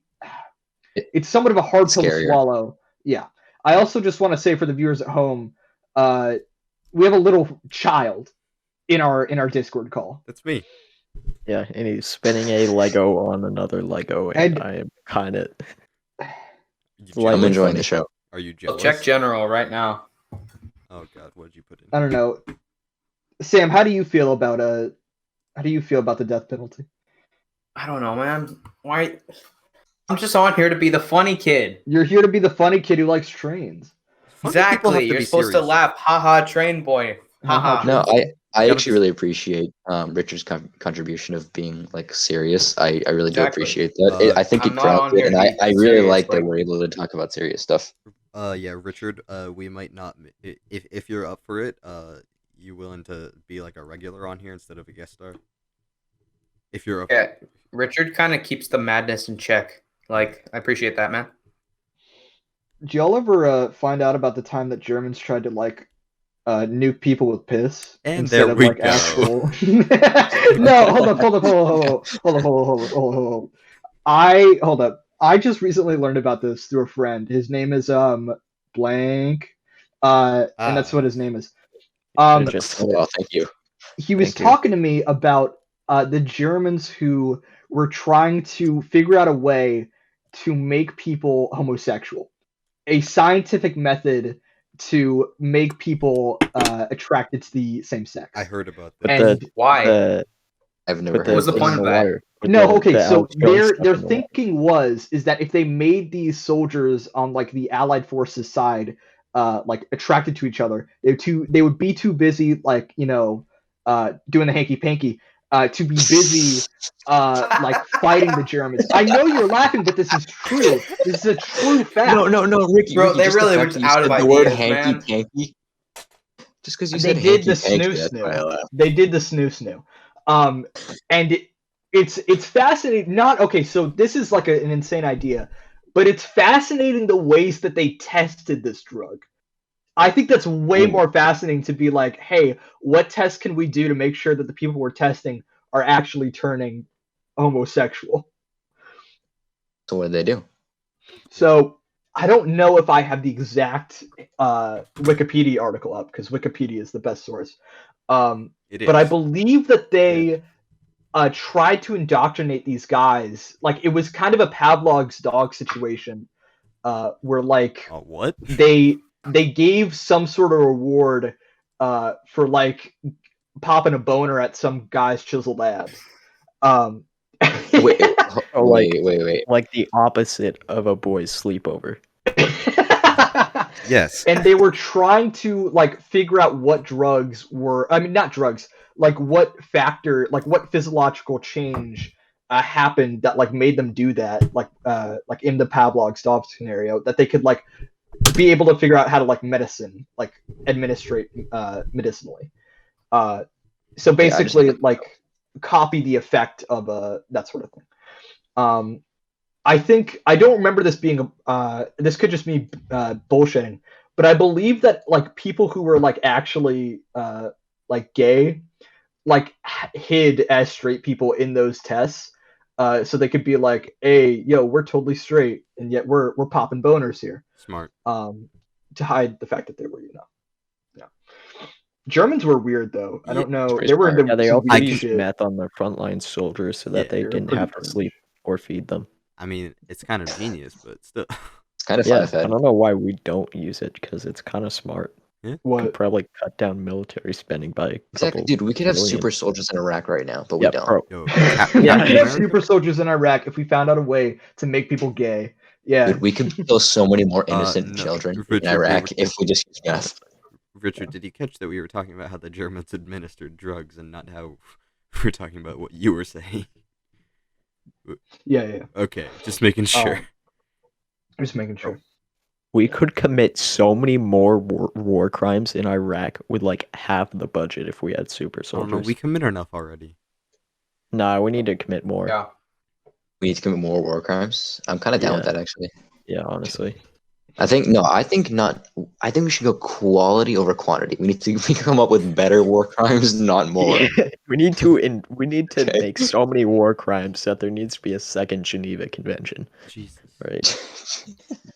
it's somewhat of a hard pill to Scarier. swallow. Yeah. I also just want to say for the viewers at home, we have a little child in our Discord call. That's me. Yeah, and he's spinning a Lego on another Lego, and And- I am kind of. You Like, I'm jealous? enjoying funny. the show. Are you I'll jealous? check general right now. Oh God, what did you put in? I don't know. Sam, how do you feel about the death penalty? I don't know, man. Why? I'm just on here to be the funny kid. You're here to be the funny kid who likes trains. Funny people have Exactly. to You're be supposed to serious. laugh. Haha, train boy. Haha, Haha. No, I Gotta actually be- really appreciate Richard's contribution of being like serious. I really do Exactly. appreciate that. I think I'm it not on grounds it, here and to I be really serious, like that like- we're able to talk about serious stuff. Yeah, Richard. We might not. If you're up for it, you willing to be like a regular on here instead of a guest star? If you're up. Yeah, Richard kind of keeps the madness in check. Like, I appreciate that, man. Did y'all ever find out about the time that Germans tried to nuke people with piss And instead there of we like go. actual? No, hold up. Hold up. I just recently learned about this through a friend. His name is blank, and that's what his name is. Just Well, thank you. He was Thank you. talking to me about the Germans who were trying to figure out a way to make people homosexual, a scientific method to make people attracted to the same sex. I heard about But that. And the Why? the I've never but heard the was the of thing point in of the that? water. With No, okay, the so Alex Jones stuff their and all that. thinking is that if they made these soldiers on like the Allied forces side like attracted to each other, they would be too busy like, doing the hanky panky to be busy like fighting the Germans. I know you're laughing, but this is true. This is a true fact. No, Ricky, Bro, they just the really were fact just that you out of said the word ideas, hanky man. panky. Just because you They said did the hanky panky, snoo that's why I snoo. laughed. They did the snoo snoo. And it's fascinating. Not okay. So this is like an insane idea, but it's fascinating the ways that they tested this drug. I think that's way Ooh. more fascinating to be like, hey, what tests can we do to make sure that the people we're testing are actually turning homosexual? So what did they do? So I don't know if I have the exact Wikipedia article up because Wikipedia is the best source. But I is. believe that they tried to indoctrinate these guys. Like it was kind of a Pavlov's dog situation, where like What? they gave some sort of reward for like popping a boner at some guy's chiseled abs. Wait, Oh, like wait. like the opposite of a boys' sleepover. Yes. And they were trying to like figure out what drugs were, I mean not drugs, like what factor, like what physiological change happened that like made them do that, like in the Pavlov's dog scenario, that they could like be able to figure out how to like administrate medicinally. So Okay, I just basically like copy the effect of that sort of thing. I think I don't remember this being this could just be bullshitting, but I believe that like people who were like actually like gay like hid as straight people in those tests, so they could be like, hey, yo, we're totally straight, and yet we're popping boners here, Smart. to hide the fact that they were, yeah. Germans were weird though. I Yeah, don't it's know. pretty They were smart. into Yeah, they some also weird used shit. meth on their frontline soldiers so that Yeah. they They were didn't pretty have to fringe. sleep or feed them. I mean, it's kind of genius, but still. It's kind of Yeah, fun I don't know why we don't use it because it's kind of smart. Could What? probably cut down military spending by a Exactly, couple dude. We could have billion. super soldiers in Iraq right now, but we Yeah, don't. bro. Yo, We Yeah. Captain could have America? super soldiers in Iraq if we found out a way to make people gay. Yeah. Dude, we could kill so many more innocent No, children in Richard, Iraq if we just use meth. Richard, did you catch that we were talking about how the Germans administered drugs and not how we're talking about what you were saying? Yeah. Okay, just making sure. Just making sure. We could commit so many more war crimes in Iraq with like half the budget if we had super I don't know, soldiers. we commit enough already. Nah, we need to commit more. Yeah. We need to commit more war crimes. I'm kind of down with Yeah. that, actually. Yeah, honestly. I think not. I think we should go quality over quantity. We can come up with better war crimes, not more. we need to Okay. make so many war crimes that there needs to be a second Geneva Convention. Jesus. Right.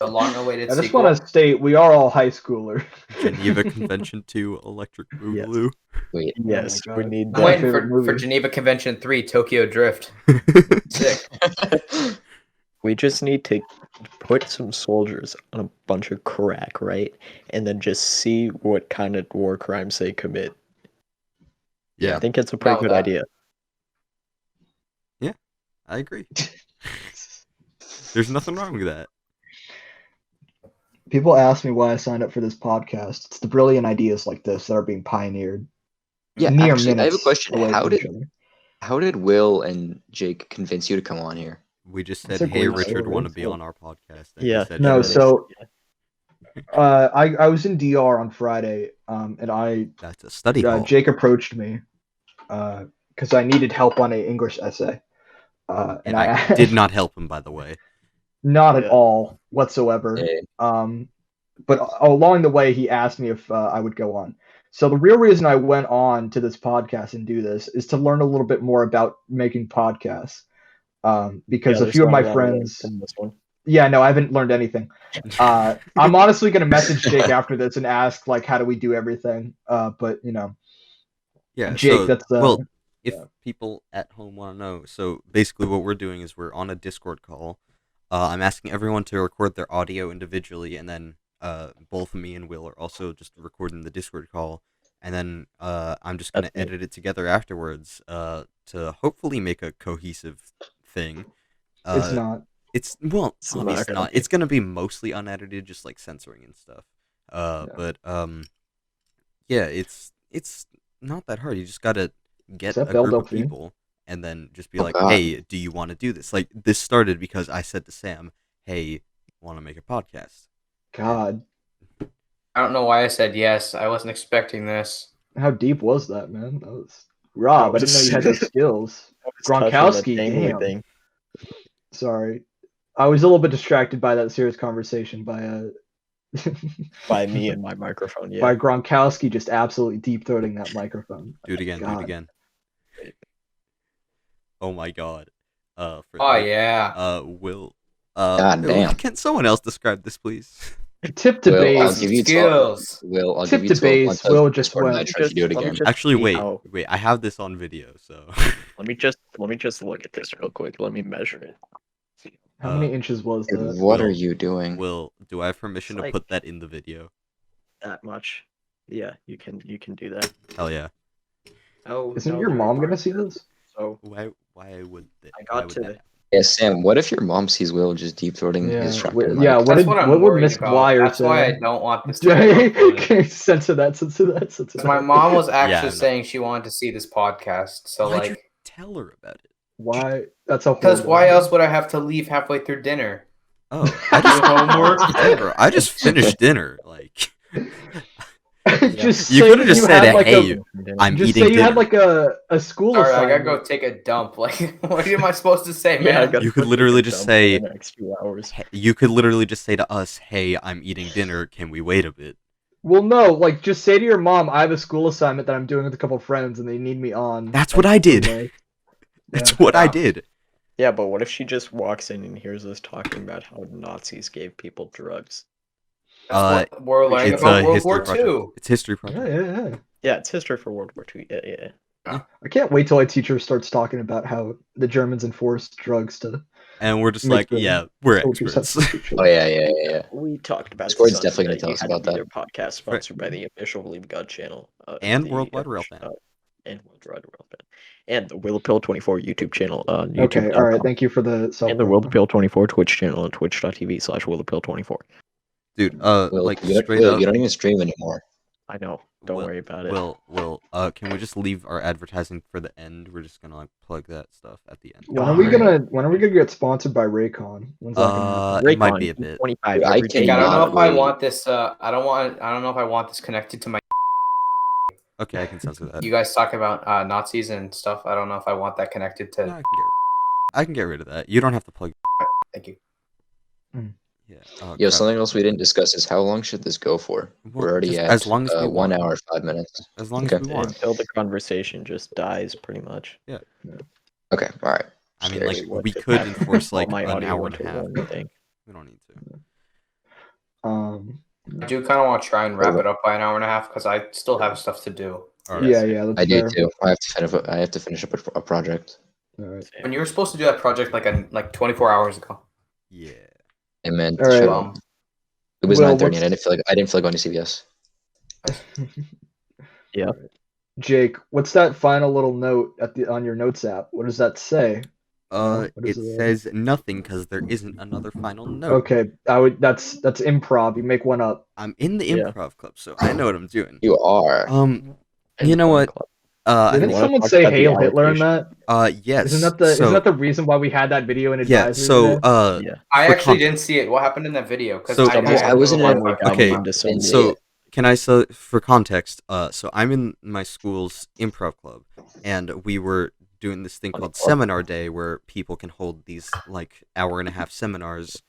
The long-awaited I just sequel. want to state we are all high schoolers. Geneva Convention 2, Electric Yes. Boogaloo. Wait, Yes, Oh my we God. need I'm My that. waiting favorite for movie. Geneva Convention 3, Tokyo Drift. Sick. We just need to put some soldiers on a bunch of crack, right? And then just see what kind of war crimes they commit. Yeah, I think it's a pretty Down with good that. idea. I agree. There's nothing wrong with that. People ask me why I signed up for this podcast. It's the brilliant ideas like this that are being pioneered. Yeah, Mere actually, I have a minutes question. away How from did each other. how did Will and Jake convince you to come on here? We just That's said, a hey, great Richard, story. want to be on our podcast? And Yeah. he said, No, sure. so I was in DR on Friday, and That's a study hall. Jake approached me because I needed help on an English essay, And I did not help him, by the way. not at Yeah. all whatsoever. Eh, But along the way, he asked me if I would go on. So the real reason I went on to this podcast and do this is to learn a little bit more about making podcasts. Because a there's few of not my a lot to learn friends, from this one. yeah, no, I haven't learned anything. I'm honestly gonna message Jake after this and ask like, how do we do everything? But Yeah, Jake, so, that's well, if yeah. people at home want to know, so basically what we're doing is we're on a Discord call. I'm asking everyone to record their audio individually, and then both me and Will are also just recording the Discord call, and then I'm just gonna That's neat. edit it together afterwards to hopefully make a cohesive thing. It's not. It's well, It's not obviously gonna not. be. It's gonna be mostly unedited, just like censoring and stuff. Yeah. But yeah, it's not that hard. You just gotta get Is that a Belle group of Delphine? people and then just be Oh like, God. "Hey, do you want to do this?" Like this started because I said to Sam, "Hey, want to make a podcast?" God, I don't know why I said yes. I wasn't expecting this. how deep was that, man? That was Rob. I didn't know you had those skills. Gronkowski, damn. Thing. Sorry, I was a little bit distracted by that serious conversation By me and my microphone, yeah. by Gronkowski just absolutely deep throating that microphone. Do it again. Do it God. again. Oh my God. For Oh the- yeah. Will. God damn. Can someone else describe this, please? Tip to Will, I'll base. give you 12. Skills. Will, I'll Tip give you to 12 base, months of Will just Discord went- nitro if you do it Let me again. just Actually, see wait. how- Wait. I have this on video, so. Let me just look at this real quick. Let me measure it. How many inches was Dude, that? what are Will- you doing? Will, do I have permission It's to like- put that in the video? That much. Yeah, you can do that. Hell yeah. Oh, Isn't no, your there mom aren't. gonna see this? So Why would that? I why got would to that the- happen? Yeah, Sam, what if your mom sees Will just deep throating his shotgun mic? Yeah. What That's did what I'm what would worried Miss about. Dwyer That's why I say? don't want this to get uploaded. Okay, censor that. Censor that. Censor Because that. my mom was actually I'm not- saying she wanted to see this podcast. So Why'd you like, tell her about it? Why? That's a because horrible why idea. else would I have to leave halfway through dinner? Oh, I just Homework? Denver. I just finished dinner. Like, Just you say could have just you said, had like "Hey, I'm just eating say you dinner." had like a school Sorry, I assignment. gotta go take a dump. Like, what am I supposed to say, Yeah, I man? gotta You could go take literally a just dump say- in the next 2 hours. You could literally just say to us, "Hey, I'm eating dinner. Can we wait a bit?" Well, no, like just say to your mom, I have a school assignment that I'm doing with a couple friends, and they need me on. That's what I did. Sunday." That's Yeah. what I Wow. did. Yeah, but what if she just walks in and hears us talking about how Nazis gave people drugs? That's what we're learning It's about a World history War project. II. It's history Yeah, project. yeah. Yeah, it's history for World War II. Yeah. I can't wait till a teacher starts talking about how the Germans enforced drugs to And we're just Make like, the yeah, we're soldiers experts. have sex with each Oh other. yeah. We talked about Discord's this on definitely gonna the tell You us Had to about Be that. There podcast sponsored by the official Believe God channel And the Worldwide Railfan. and Worldwide Railfan, and the Will Appeal 24 YouTube channel on YouTube. Okay, all right. Thank you for the self. And the Will Appeal 24 Twitch channel on twitch.tv/Will Appeal 24. Dude, Will, like you, don't, straight Will, up. you don't even stream anymore. I know. Don't Will- worry about it. Will, can we just leave our advertising for the end? We're just gonna like plug that stuff at the end. When are we gonna get sponsored by Raycon? When's that gonna happen? It might be a bit. 25 Dude, I every can day. Like, I don't know if I wait. want this. I don't know if I want this connected to my. Okay, I can censor that. You guys talk about Nazis and stuff. I don't know if I want that connected to. No, I can get rid of that. You don't have to plug. Thank you. Yeah. Oh, Yo, crap. something else we didn't discuss is how long should this go for? Well, We're already just at as long as we 1 want. hour 5 minutes. As long Okay. as we want. Until the conversation just dies, pretty much. Okay, all right. I mean, Scary. like What we just could happened? enforce All like my an audio hour went and a to half. one But thing. we don't need to. I do kind of want to try and wrap it up by an hour and a half because I still have stuff to do. All right. Yeah, that's I do fair. too. I have to finish up a project. All right. When you were supposed to do that project like 24 hours ago. Yeah. And man, All right. shut up. It was Will, 9:30 and what's- I didn't feel like going to CVS. Jake, what's that final little note on your notes app? What does that say? What It is it? says nothing because there isn't another final note. Okay, that's improv. You make one up. I'm in the Yeah. improv club, so I know what I'm doing. You are. You know what? I Didn't think, wanna someone talk say about the Hail Hitler in allocation? that? yes. Isn't that the reason why we had that video in yeah? advisory? So today? Yeah. I For actually context. didn't see it. What happened in that video? Because So- I wasn't in Wi-Fi. it. Okay, into some so can I say for context? So I'm in my school's improv club, and we were doing this thing called Seminar Day, where people can hold these like hour and a half seminars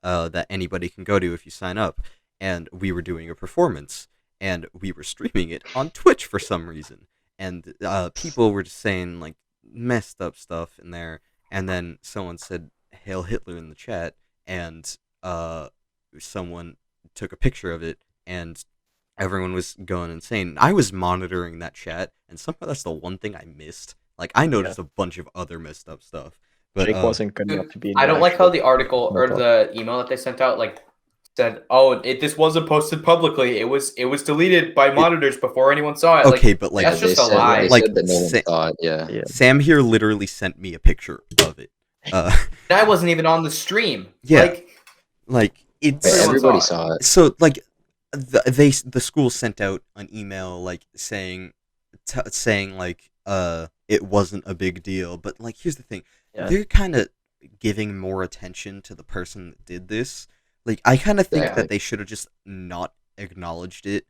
that anybody can go to if you sign up. And we were doing a performance, and we were streaming it on Twitch for some reason. And people were just saying like messed up stuff in there, and then someone said "Hail Hitler" in the chat, and someone took a picture of it, and everyone was going insane. I was monitoring that chat, and somehow that's the one thing I missed. Like I noticed a bunch of other messed up stuff, but Jake wasn't good enough to be. in I the don't like how actual- the article or Hold the email that they sent out like said, "Oh, this wasn't posted publicly. It was deleted by monitors before anyone saw it." Okay, like, but like that's they just a said lie. they Like, said that no one Sa- saw it. Yeah. Yeah. Sam here literally sent me a picture of it. And I wasn't even on the stream. Yeah. Like it's But Everyone everybody saw saw it. so like the school sent out an email like saying like it wasn't a big deal, but like here's the thing, Yeah. they're kind of giving more attention to the person that did this. Like I kind of think Yeah. that they should have just not acknowledged it,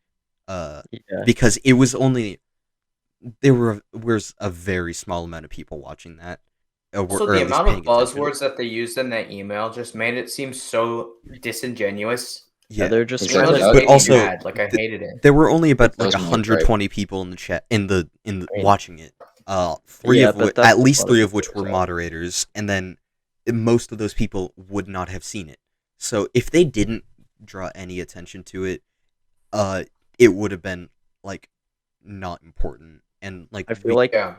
Yeah. because it was only was a very small amount of people watching that. Also, Or the at least amount of paying attention. buzzwords that they used in that email just made it seem so disingenuous. Yeah, They're just Exactly. Email just But made me also, mad. Like, I hated it. there were only about That like was my 120 people in the chat in the watching it. Three Yeah, of but that's at a least lot 3 of of which people, were so. moderators, and then most of those people would not have seen it. So if they didn't draw any attention to it, it would have been like not important. And like I feel like Yeah.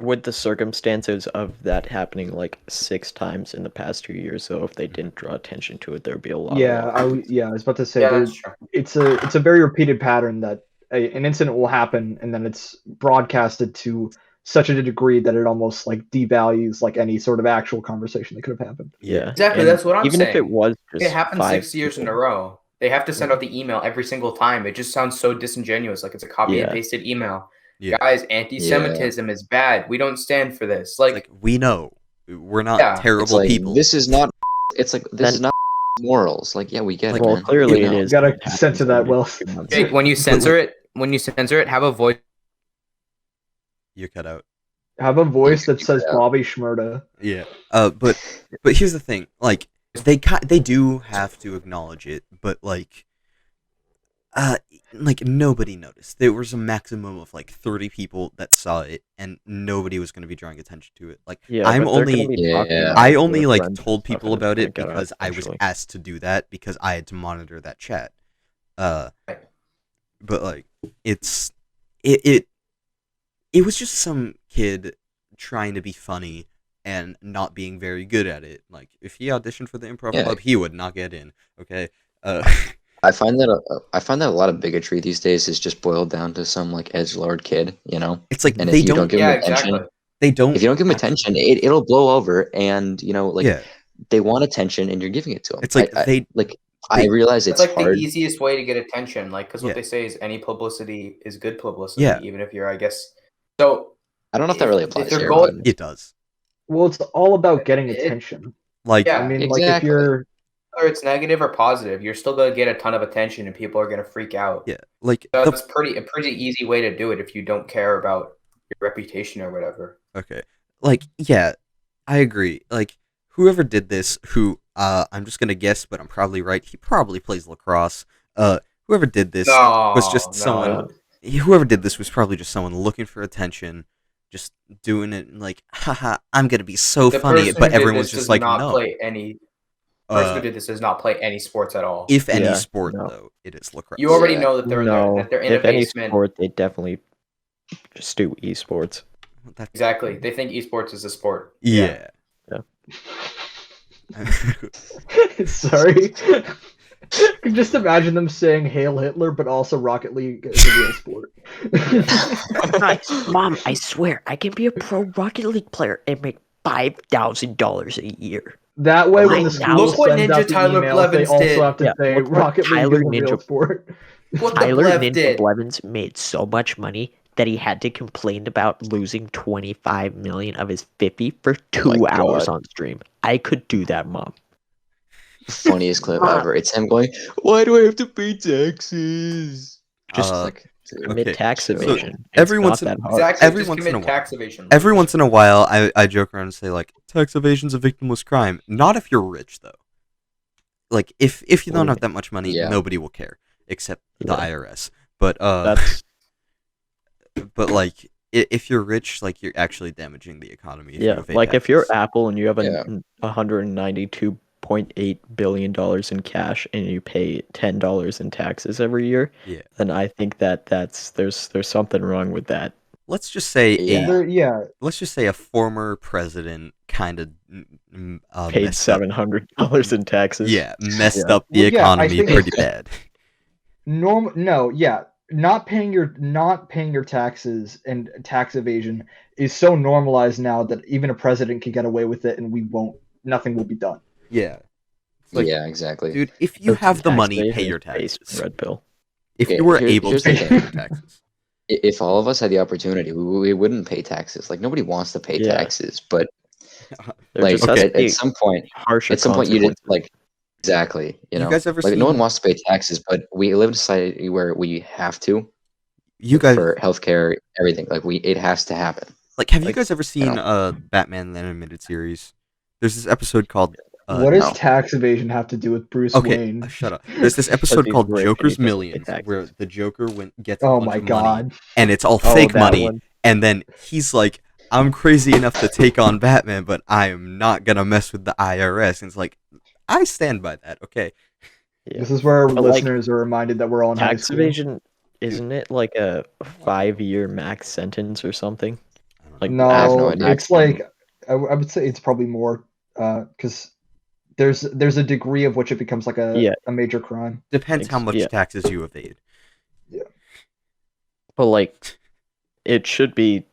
with the circumstances of that happening like 6 times in the past 2 years, though, if they didn't draw attention to it, there'd be a lot. Yeah, of I was about to say Yeah, there, that's true. it's a very repeated pattern that an incident will happen and then it's broadcasted to such a degree that it almost like devalues like any sort of actual conversation that could have happened. Yeah, Exactly, and that's what I'm even saying. if it was just It happened 5 6 years in a people, row. They have to send out the email every single time. It just sounds so disingenuous, like it's a copy and Yeah. pasted email. Yeah. Guys, anti-Semitism is bad. We don't stand for this. It's like we know we're not Yeah. terrible It's like people. this is not. It's like this Then- is not morals. Like yeah, we get Like, it, well, man. clearly You it know. is. You gotta It happens censor that every well. 2 months. Jake, when you censor it, have a voice. You cut out. Have a voice that says Yeah. Bobby Schmurda. Yeah. But here's the thing. Like they do have to acknowledge it, but like nobody noticed. There was a maximum of like 30 people that saw it, and nobody was going to be drawing attention to it. Like Yeah, I'm but they're gonna only be talking Yeah. about I it to only their like friends and told stuff, people and it's about gonna it get out because I was eventually. asked to do that because I had to monitor that chat. But like it was just some kid trying to be funny and not being very good at it. Like if he auditioned for the improv Yeah. club, he would not get in. Okay. I find that a lot of bigotry these days is just boiled down to some like edgelord kid, you know. It's like And they if you don't give Yeah, them attention, exactly. they don't. if you don't give them attention, it'll blow over, and you know, like Yeah. they want attention, and you're giving it to them. It's like I realize It's it's like hard. the easiest way to get attention, like because Yeah. what they say is any publicity is good publicity, Yeah. even if you're, I guess. So I don't know if that really if applies they're here. going- But it does. Well, it's all about getting It- attention. Like Yeah. I mean, like if Exactly. you're whether it's negative or positive, you're still gonna get a ton of attention, and people are gonna freak out. yeah, like So the that's a pretty easy way to do it if you don't care about your reputation or whatever. okay. Like yeah, I agree. Like whoever did this, who I'm just gonna guess, but I'm probably right. He probably plays lacrosse. Whoever did this was just someone. Whoever did this was probably just someone looking for attention, just doing it like, haha, I'm gonna be so The funny. person But who did everyone was this just does like, not no. play any. The person who Uh, did this does not play any sports at all. if any Yeah, sport no. though, it is lacrosse. You already Yeah. know that they're No, that they're in if a any basement. sport, they definitely just do esports. That's, Exactly. They think esports is a sport. yeah. sorry. I can just imagine them saying "Hail Hitler," but also Rocket League is a real sport. Mom, I swear I can be a pro Rocket League player and make $5,000 a year. That way, when the Right school now- Look what sends out Ninja the Tyler emails, they Blevins also did. have to Yeah, say look what Rocket League Tyler is a real Ninja- sport. What the Tyler Blev Ninja did. Blevins made so much money that he had to complain about losing 25 million of his 50 for 2 my hours God. on stream. I could do that, Mom. Funniest clip Mom. ever. It's him going, "Why do I have to pay taxes?" Just Like, Commit okay, tax so evasion. every It's once not in- that hard. Exactly. Every Just once in a commit while. tax evasion. Every once in a while, I joke around and say like, tax evasion's a victimless crime. Not if you're rich though. Like if you don't have that much money, Yeah. nobody will care except the Yeah. IRS. But That's but like if you're rich, like you're actually damaging the economy. If you yeah. evade Like if you're taxes. Apple and you have Yeah. $192.8 billion in cash and you pay $10 in taxes every year, Yeah. then I think that there's something wrong with that. let's just say Yeah. let's just say a former president kind of Paid messed up. $700 in taxes. Yeah, messed Yeah. up the Well, yeah, I economy think- pretty bad. Not paying your taxes and tax evasion is so normalized now that even a president can get away with it, and nothing will be done. Yeah. It's like, Yeah, exactly. dude, if you have the money, pay your Based taxes. red pill. If Okay, you were here- able here's to, the pay thing. your taxes. If all of us had the opportunity, we wouldn't pay taxes. Like nobody wants to pay Yeah. taxes, but There like just has to be at some point, harsher you did consequences. like exactly. You know, guys ever like no one seen- wants to pay taxes, but we live in a society where we have to You guys, for healthcare, everything. Like it has to happen. like, have you like, guys ever seen know. Batman the animated series? There's this episode called. What does no. tax evasion have to do with Bruce Okay, Wayne? shut up. There's this episode he's called rich and he Joker's doesn't pay Millions, taxes. where the Joker gets a Oh bunch my of money, god. and it's all Oh, fake that money. one. And then he's like, "I'm crazy enough to take on Batman, but I am not gonna mess with the IRS." And it's like, I stand by that. Okay. Yeah. This is where our But, like, listeners are reminded that we're all in high Tax school. evasion, isn't it like a 5-year max sentence or something? I don't Like, know. No, I have no idea. it's like I would say it's probably more because there's a degree of which it becomes like a major crime. Depends how much yeah. taxes you evade. But like, it should be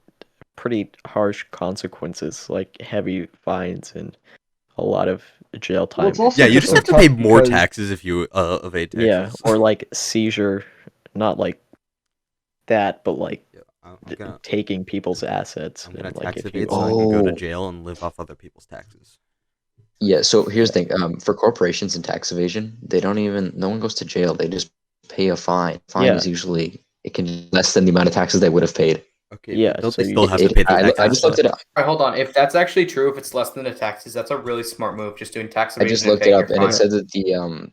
pretty harsh consequences, like heavy fines and a lot of jail time. Well, it's also Yeah, you just have to pay more because- taxes if you evade taxes. Yeah, or like seizure, not like that, but like Yeah, I'm gonna taking people's assets. I'm gonna and, like, tax if evade you so I can go to Oh. jail and live off other people's taxes. Yeah. So here's the thing. For corporations and tax evasion, no one goes to jail. They just pay a fine. Fine Yeah. is usually it can be less than the amount of taxes they would have paid. Okay, Yeah, but don't so they still you- have to pay the taxes? I just looked it up. All right, hold on. If that's actually true, if it's less than the taxes, that's a really smart move. Just doing tax I evasion. just looked it paying up, your and it fine. said that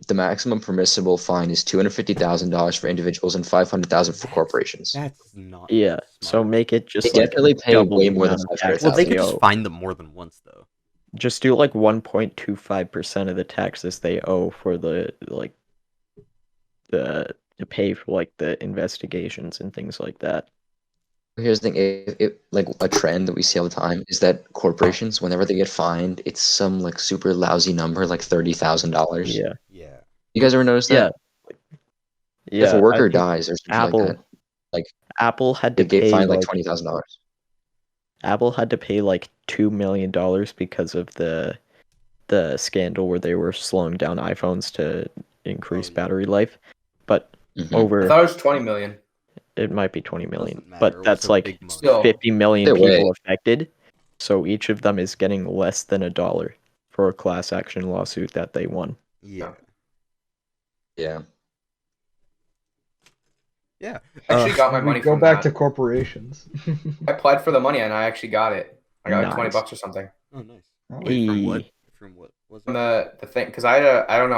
the maximum permissible fine is $250,000 for individuals and $500,000 for corporations. That's not. Yeah, so smart. make it They just like definitely pay double way the more than amount of $500,000. taxes Well, they could owe. just fine them more than once, though. Just do like 1.25% of the taxes they owe for the to pay for like the investigations and things like that. Here's the thing, like a trend that we see all the time is that corporations, whenever they get fined, it's some like super lousy number, like $30,000. Yeah. Yeah. You guys ever notice that? Yeah. If a I worker think dies or something Apple like Apple had that, to they get pay fined like like $20,000. Apple had to pay like $2 million because of the scandal where they were slowing down iPhones to increase yeah. battery life. But Mhm. I over thought it was 20 million. it might be 20 million, Doesn't matter, it but was that's a like big money. Still. 50 million Either way. people affected. So each of them is getting less than $1 for a class action lawsuit that they won. Yeah. Yeah. Yeah. I actually got my We money go from back that. to corporations. I applied for the money and I actually got it. I got like 20 Nice. bucks or something Oh, nice. Oh, Wait, from what? Hey. From what was from it? the thing because I don't know.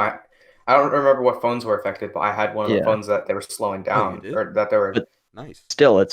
I don't remember what phones were affected, but I had one of the Yeah. phones that they were slowing down did? or that they were. But- Nice. Still,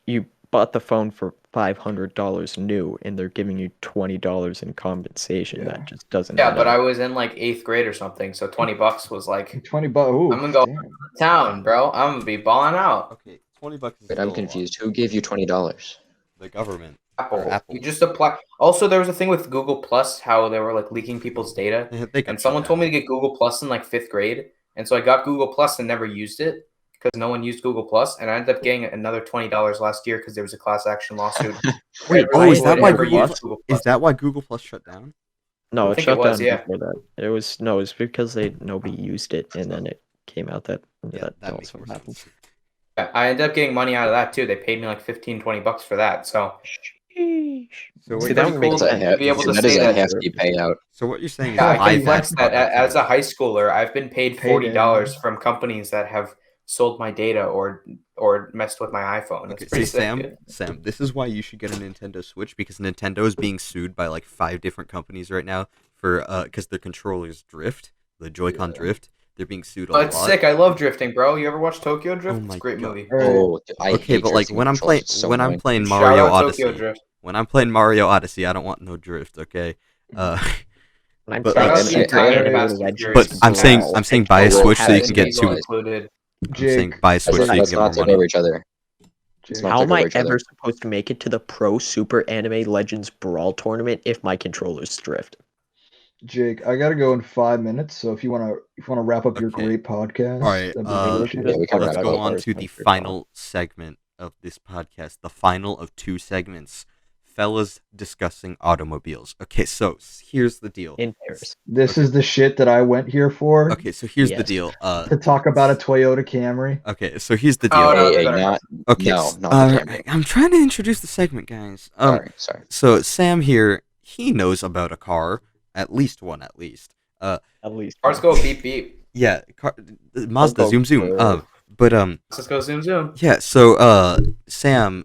you bought the phone for $500 new, and they're giving you $20 in compensation. Yeah. That just doesn't. Yeah, add but up. I was in like 8th grade or something, so 20 bucks was like $20. Ooh, I'm gonna go damn. town, bro. I'm gonna be balling out. Okay, $20 is Wait, still I'm a lot. confused. Who gave you $20? The government. Apple. Or Apple. You just apply. Also, there was a thing with Google Plus, how they were like leaking people's data, They got and someone shut told me down. to get Google Plus in like 5th grade, and so I got Google Plus and never used it because no one used Google Plus, and I ended up getting another $20 last year because there was a class action lawsuit. Wait, Oh, is that why Never Google? used Google Is Plus. that why Google Plus shut down? No, I it think shut it was, down yeah. before that. It was because nobody used it, and then it came out that Yeah, that makes also more happened. sense. Yeah, I ended up getting money out of that too. They paid me like 15, 20 bucks for that. So So See, what, that you're, would cool to be able to That is say a that. hefty payout. so what you're saying is Yeah, I can iPhone flex that as a products- high schooler. I've been paid Payday. $40 from companies that have sold my data or messed with my iPhone. That's Okay, pretty see, sick, dude. Sam, this is why you should get a Nintendo Switch because Nintendo is being sued by like 5 different companies right now for because their controllers drift, the Joy-Con drift. They're being sued a Oh, lot. it's sick. I love drifting, bro. You ever watch Tokyo Drift? Oh it's my a great God. movie. Oh, I Okay, hate but like drifting when I'm controls. playing It's so when I'm annoying. playing Shout Mario out Odyssey, Tokyo Drift. when I'm playing Mario Odyssey, I don't want no drift. Okay. Uh, I'm But, playing like, Shout out I- the entire animated Fast and Legends Furious but I'm saying Brawl. I'm saying buy a Well, Switch so you Vin can get Diesel 2. included. I'm saying Jake, buy a Switch so you Let's can not get more take over money. each other. Let's Jake. not How talk am I over each other. ever supposed to make it to the Pro Super Anime Legends Brawl tournament if my controller's drift? Jake, I gotta go in 5 minutes. So if you wanna wrap up your Okay. great podcast, All right. that'd be Yeah, appreciated. we can Let's wrap go up on ours to the once you're final segment of this podcast. The final of 2 segments. Fellas discussing automobiles. Okay, so here's the deal. In pairs. This Okay. is the shit that I went here for. Okay, so here's the Yes. deal. To talk about a Toyota Camry. Okay, so here's the deal. Oh, no, Hey, no, no. Okay, no, not the Camry. I'm trying to introduce the segment, guys. Sorry. So Sam here, he knows about a car, at least one, at least. At least. Cars go beep beep. Yeah, Mazda, go zoom zoom. curve. But Let's go zoom zoom. yeah. So Sam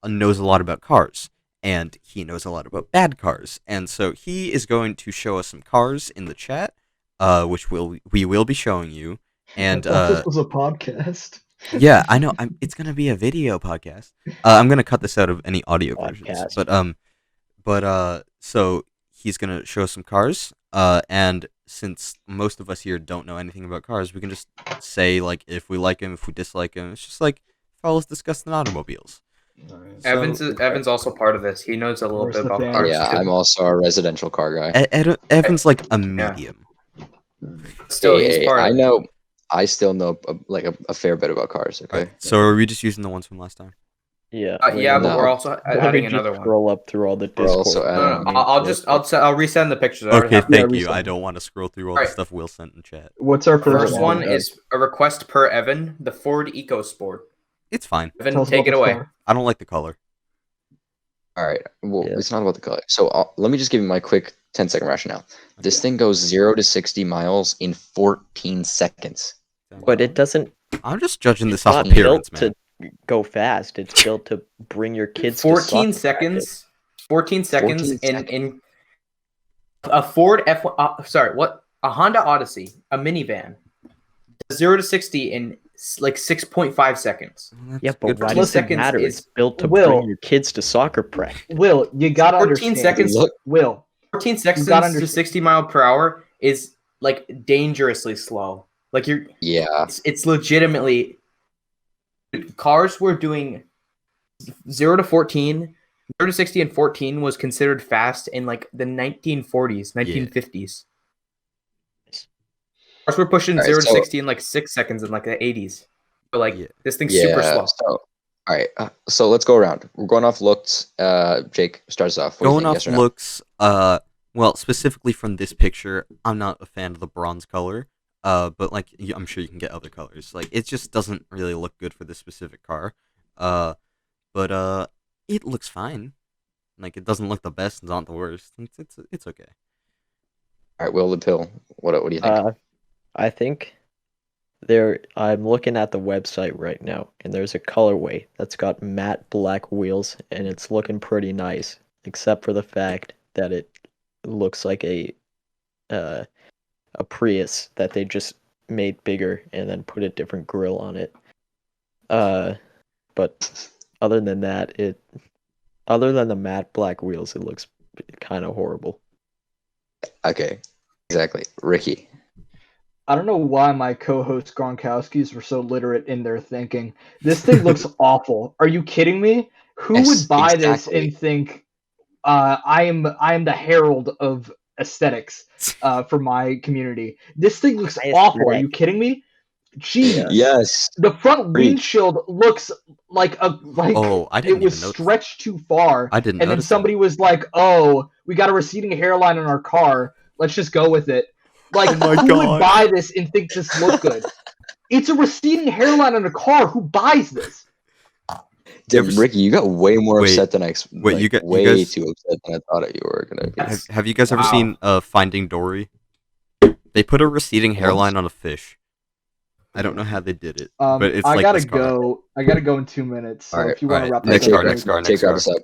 knows a lot about cars, and he knows a lot about bad cars, and so he is going to show us some cars in the chat, which we will be showing you. And I thought this was a podcast. yeah, I know. It's gonna be a video podcast. I'm gonna cut this out of any audio versions. Podcast. So he's gonna show us some cars. And since most of us here don't know anything about cars, we can just say like if we like him, if we dislike him. It's just like fellas discussing automobiles. So- Evan's also part of this. He knows a little Where's bit the about fan? cars. Yeah, too. I'm also a residential car guy. Evan's like a medium. Still, he's Hey, part I of it. know. I still know a fair bit about cars. Okay. Right, so are we just using the ones from last time? Yeah. Yeah, but No. we're also Why adding did you another one. scroll up through all the We're Discord? also adding- No, I'll resend the pictures. I already Okay, have them. thank Yeah, you. resend I it. don't want to scroll through all the Alright. stuff Will sent in chat. What's our The first first one one? is a request per Evan, the Ford EcoSport. It's fine. Tell Evan, us take about it this away. car. I don't like the color. All right. Well, Yeah. it's not about the color. So let me just give you my quick 10-second rationale. This thing goes 0 to 60 miles in 14 seconds. But it doesn't. I'm just judging this It's off not appearance, built man. to go fast. It's built to bring your kids. 14 to soccer practice. seconds. 14 seconds 14 seconds. in a Ford a Honda Odyssey, a minivan, 0 to 60 in like 6.5 seconds. Well, that's Yeah, but good for why you. does it seconds matter? is- It's built to Will. bring your kids to soccer practice. Will, you gotta 14 understand. seconds. Look, Will, 14 seconds gotta to understand. 60 mile per hour is like dangerously slow. Like yeah. it's legitimately cars were doing 0 to 14, 0 to 60 and 14 was considered fast in like the 1940s, 1950s. Cars were pushing Alright, 0 to so- 60 in like 6 seconds in like the 80s. But like Yeah. this thing's Yeah. super slow. So, all right. So let's go around. We're going off looks. Jake starts off. What do you Going think, off yes or no? looks, well, specifically from this picture, I'm not a fan of the bronze color. But like, I'm sure you can get other colors. Like, it just doesn't really look good for this specific car. But it looks fine. Like, it doesn't look the best, it's not the worst. It's okay. All right, Will the Pill. What do you think? I think I'm looking at the website right now, and there's a colorway that's got matte black wheels, and it's looking pretty nice, except for the fact that it looks like a Prius that they just made bigger and then put a different grill on it. But other than that, other than the matte black wheels, it looks kind of horrible. Okay, exactly. Ricky. I don't know why my co-host Gronkowskis were so literate in their thinking. This thing looks awful. Are you kidding me? Who Yes, would buy this exactly. and think I am the herald of aesthetics for my community? This thing looks Highest awful. Are rank. you kidding me? Jeez. Yeah. Yes. The front Agreed. windshield looks like Oh, I it didn't was even notice. stretched too far. I didn't And then notice somebody was like, "Oh, we got a receding hairline in our car. Let's just go with it." Like, Oh my who God. would buy this and think this looked good? It's a receding hairline in a car. Who buys this? You ever s- Ricky, you got way more Wait, upset than I wait, you way guys- too upset than I thought you were gonna be. Have you guys ever Wow. seen Finding Dory? They put a receding hairline on a fish. I don't know how they did it, but it's I like gotta this car. go. I gotta go in 2 minutes. So Alright, if you want to alright. wrap Next this car, up, next car, Jake, next wrap car. us up.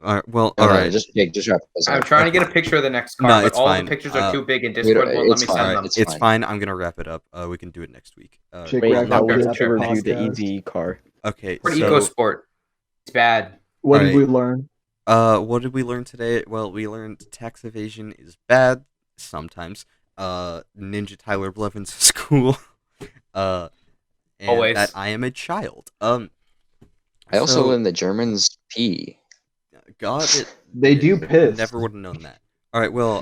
All right, well, No, all no, right. just Jake, just wrap us up. I'm trying to get a picture of the next car, No, but it's all fine. the pictures are too big in don't- Discord. Won't let it's me fine. send Alright, them. It's it's fine. fine. I'm gonna wrap it up. We can do it next week. Jake, Wait, wrap no, up we this have to review the podcast. EV car. Okay, For so EcoSport, it's bad. What did Alright. we learn? what did we learn today? Well, we learned tax evasion is bad sometimes. Ninja Tyler Blevins is cool. And Always. that I am a child. I also So- learned that Germans pee. God, They do piss. Never would have known that. All right, well,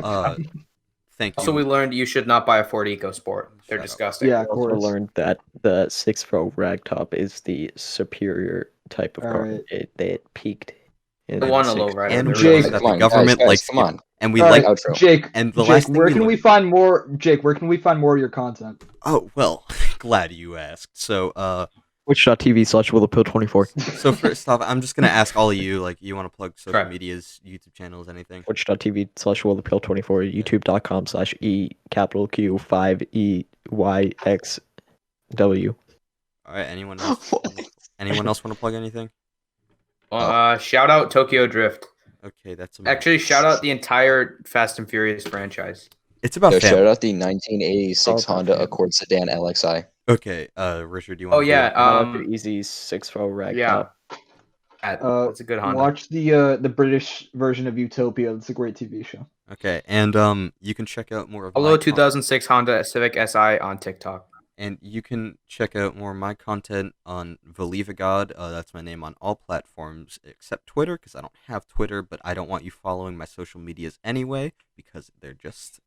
thank you. Also, we learned you should not buy a Ford EcoSport. They're Shut up. disgusting. Yeah, I of also course. learned that the 6-row ragtop is the superior type of car. Alright. It peaked in I want a 60s. lowrider. And They're we Jake- learned that Come the on, government guys, likes come you. on. And we All like right, Outro. Jake. and the Jake, last thing where we can we learned. find more? Jake, where can we find more of your content? Oh, well, glad you asked. So, Twitch.tv/WillAppeal24. so first off, I'm just gonna ask all of you, like, you want to plug social Correct. medias, YouTube channels, anything? Twitch.tv/WillAppeal24. YouTube.com/E_EYXW. All right, anyone else? Anyone else want to plug anything? Shout out Tokyo Drift. Okay, that's amazing. Actually, shout out the entire Fast and Furious franchise. It's about Yo, family. shout out the 1986 All about Honda family. Accord Sedan LXI. Okay, Richard, do you Oh want to yeah, do Shout out to Easy's 6-row ragtop. yeah. That's a good Honda. Watch the British version of Utopia. It's a great TV show. Okay, and you can check out more of Although my 2006 Honda Civic Si on TikTok. and you can check out more of my content on Velivagod. That's my name on all platforms except Twitter, because I don't have Twitter, but I don't want you following my social medias anyway, because they're just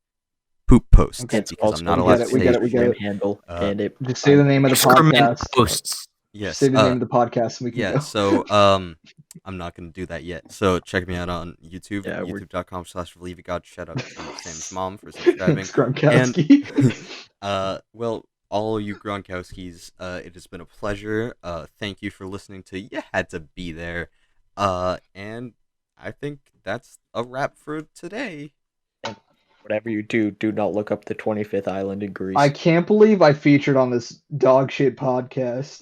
poop posts, Okay. It's because also I'm not we allowed get to it, we say get it, we get Instagram it. handle, and it Just say the name of the Excrement podcast. posts. yes. Say the name of the podcast, and we can Yeah, go. so I'm not gonna do that yet. So check me out on YouTube, Yeah, we're- youtube.com/BelieveItGod. Shout out to Sam's mom for subscribing. It's Gronkowski. Well, all you Gronkowskis, it has been a pleasure. Thank you for listening to You Had to Be There. And I think that's a wrap for today. whatever you do, do not look up the 25th island in Greece. I can't believe I featured on this dog shit podcast.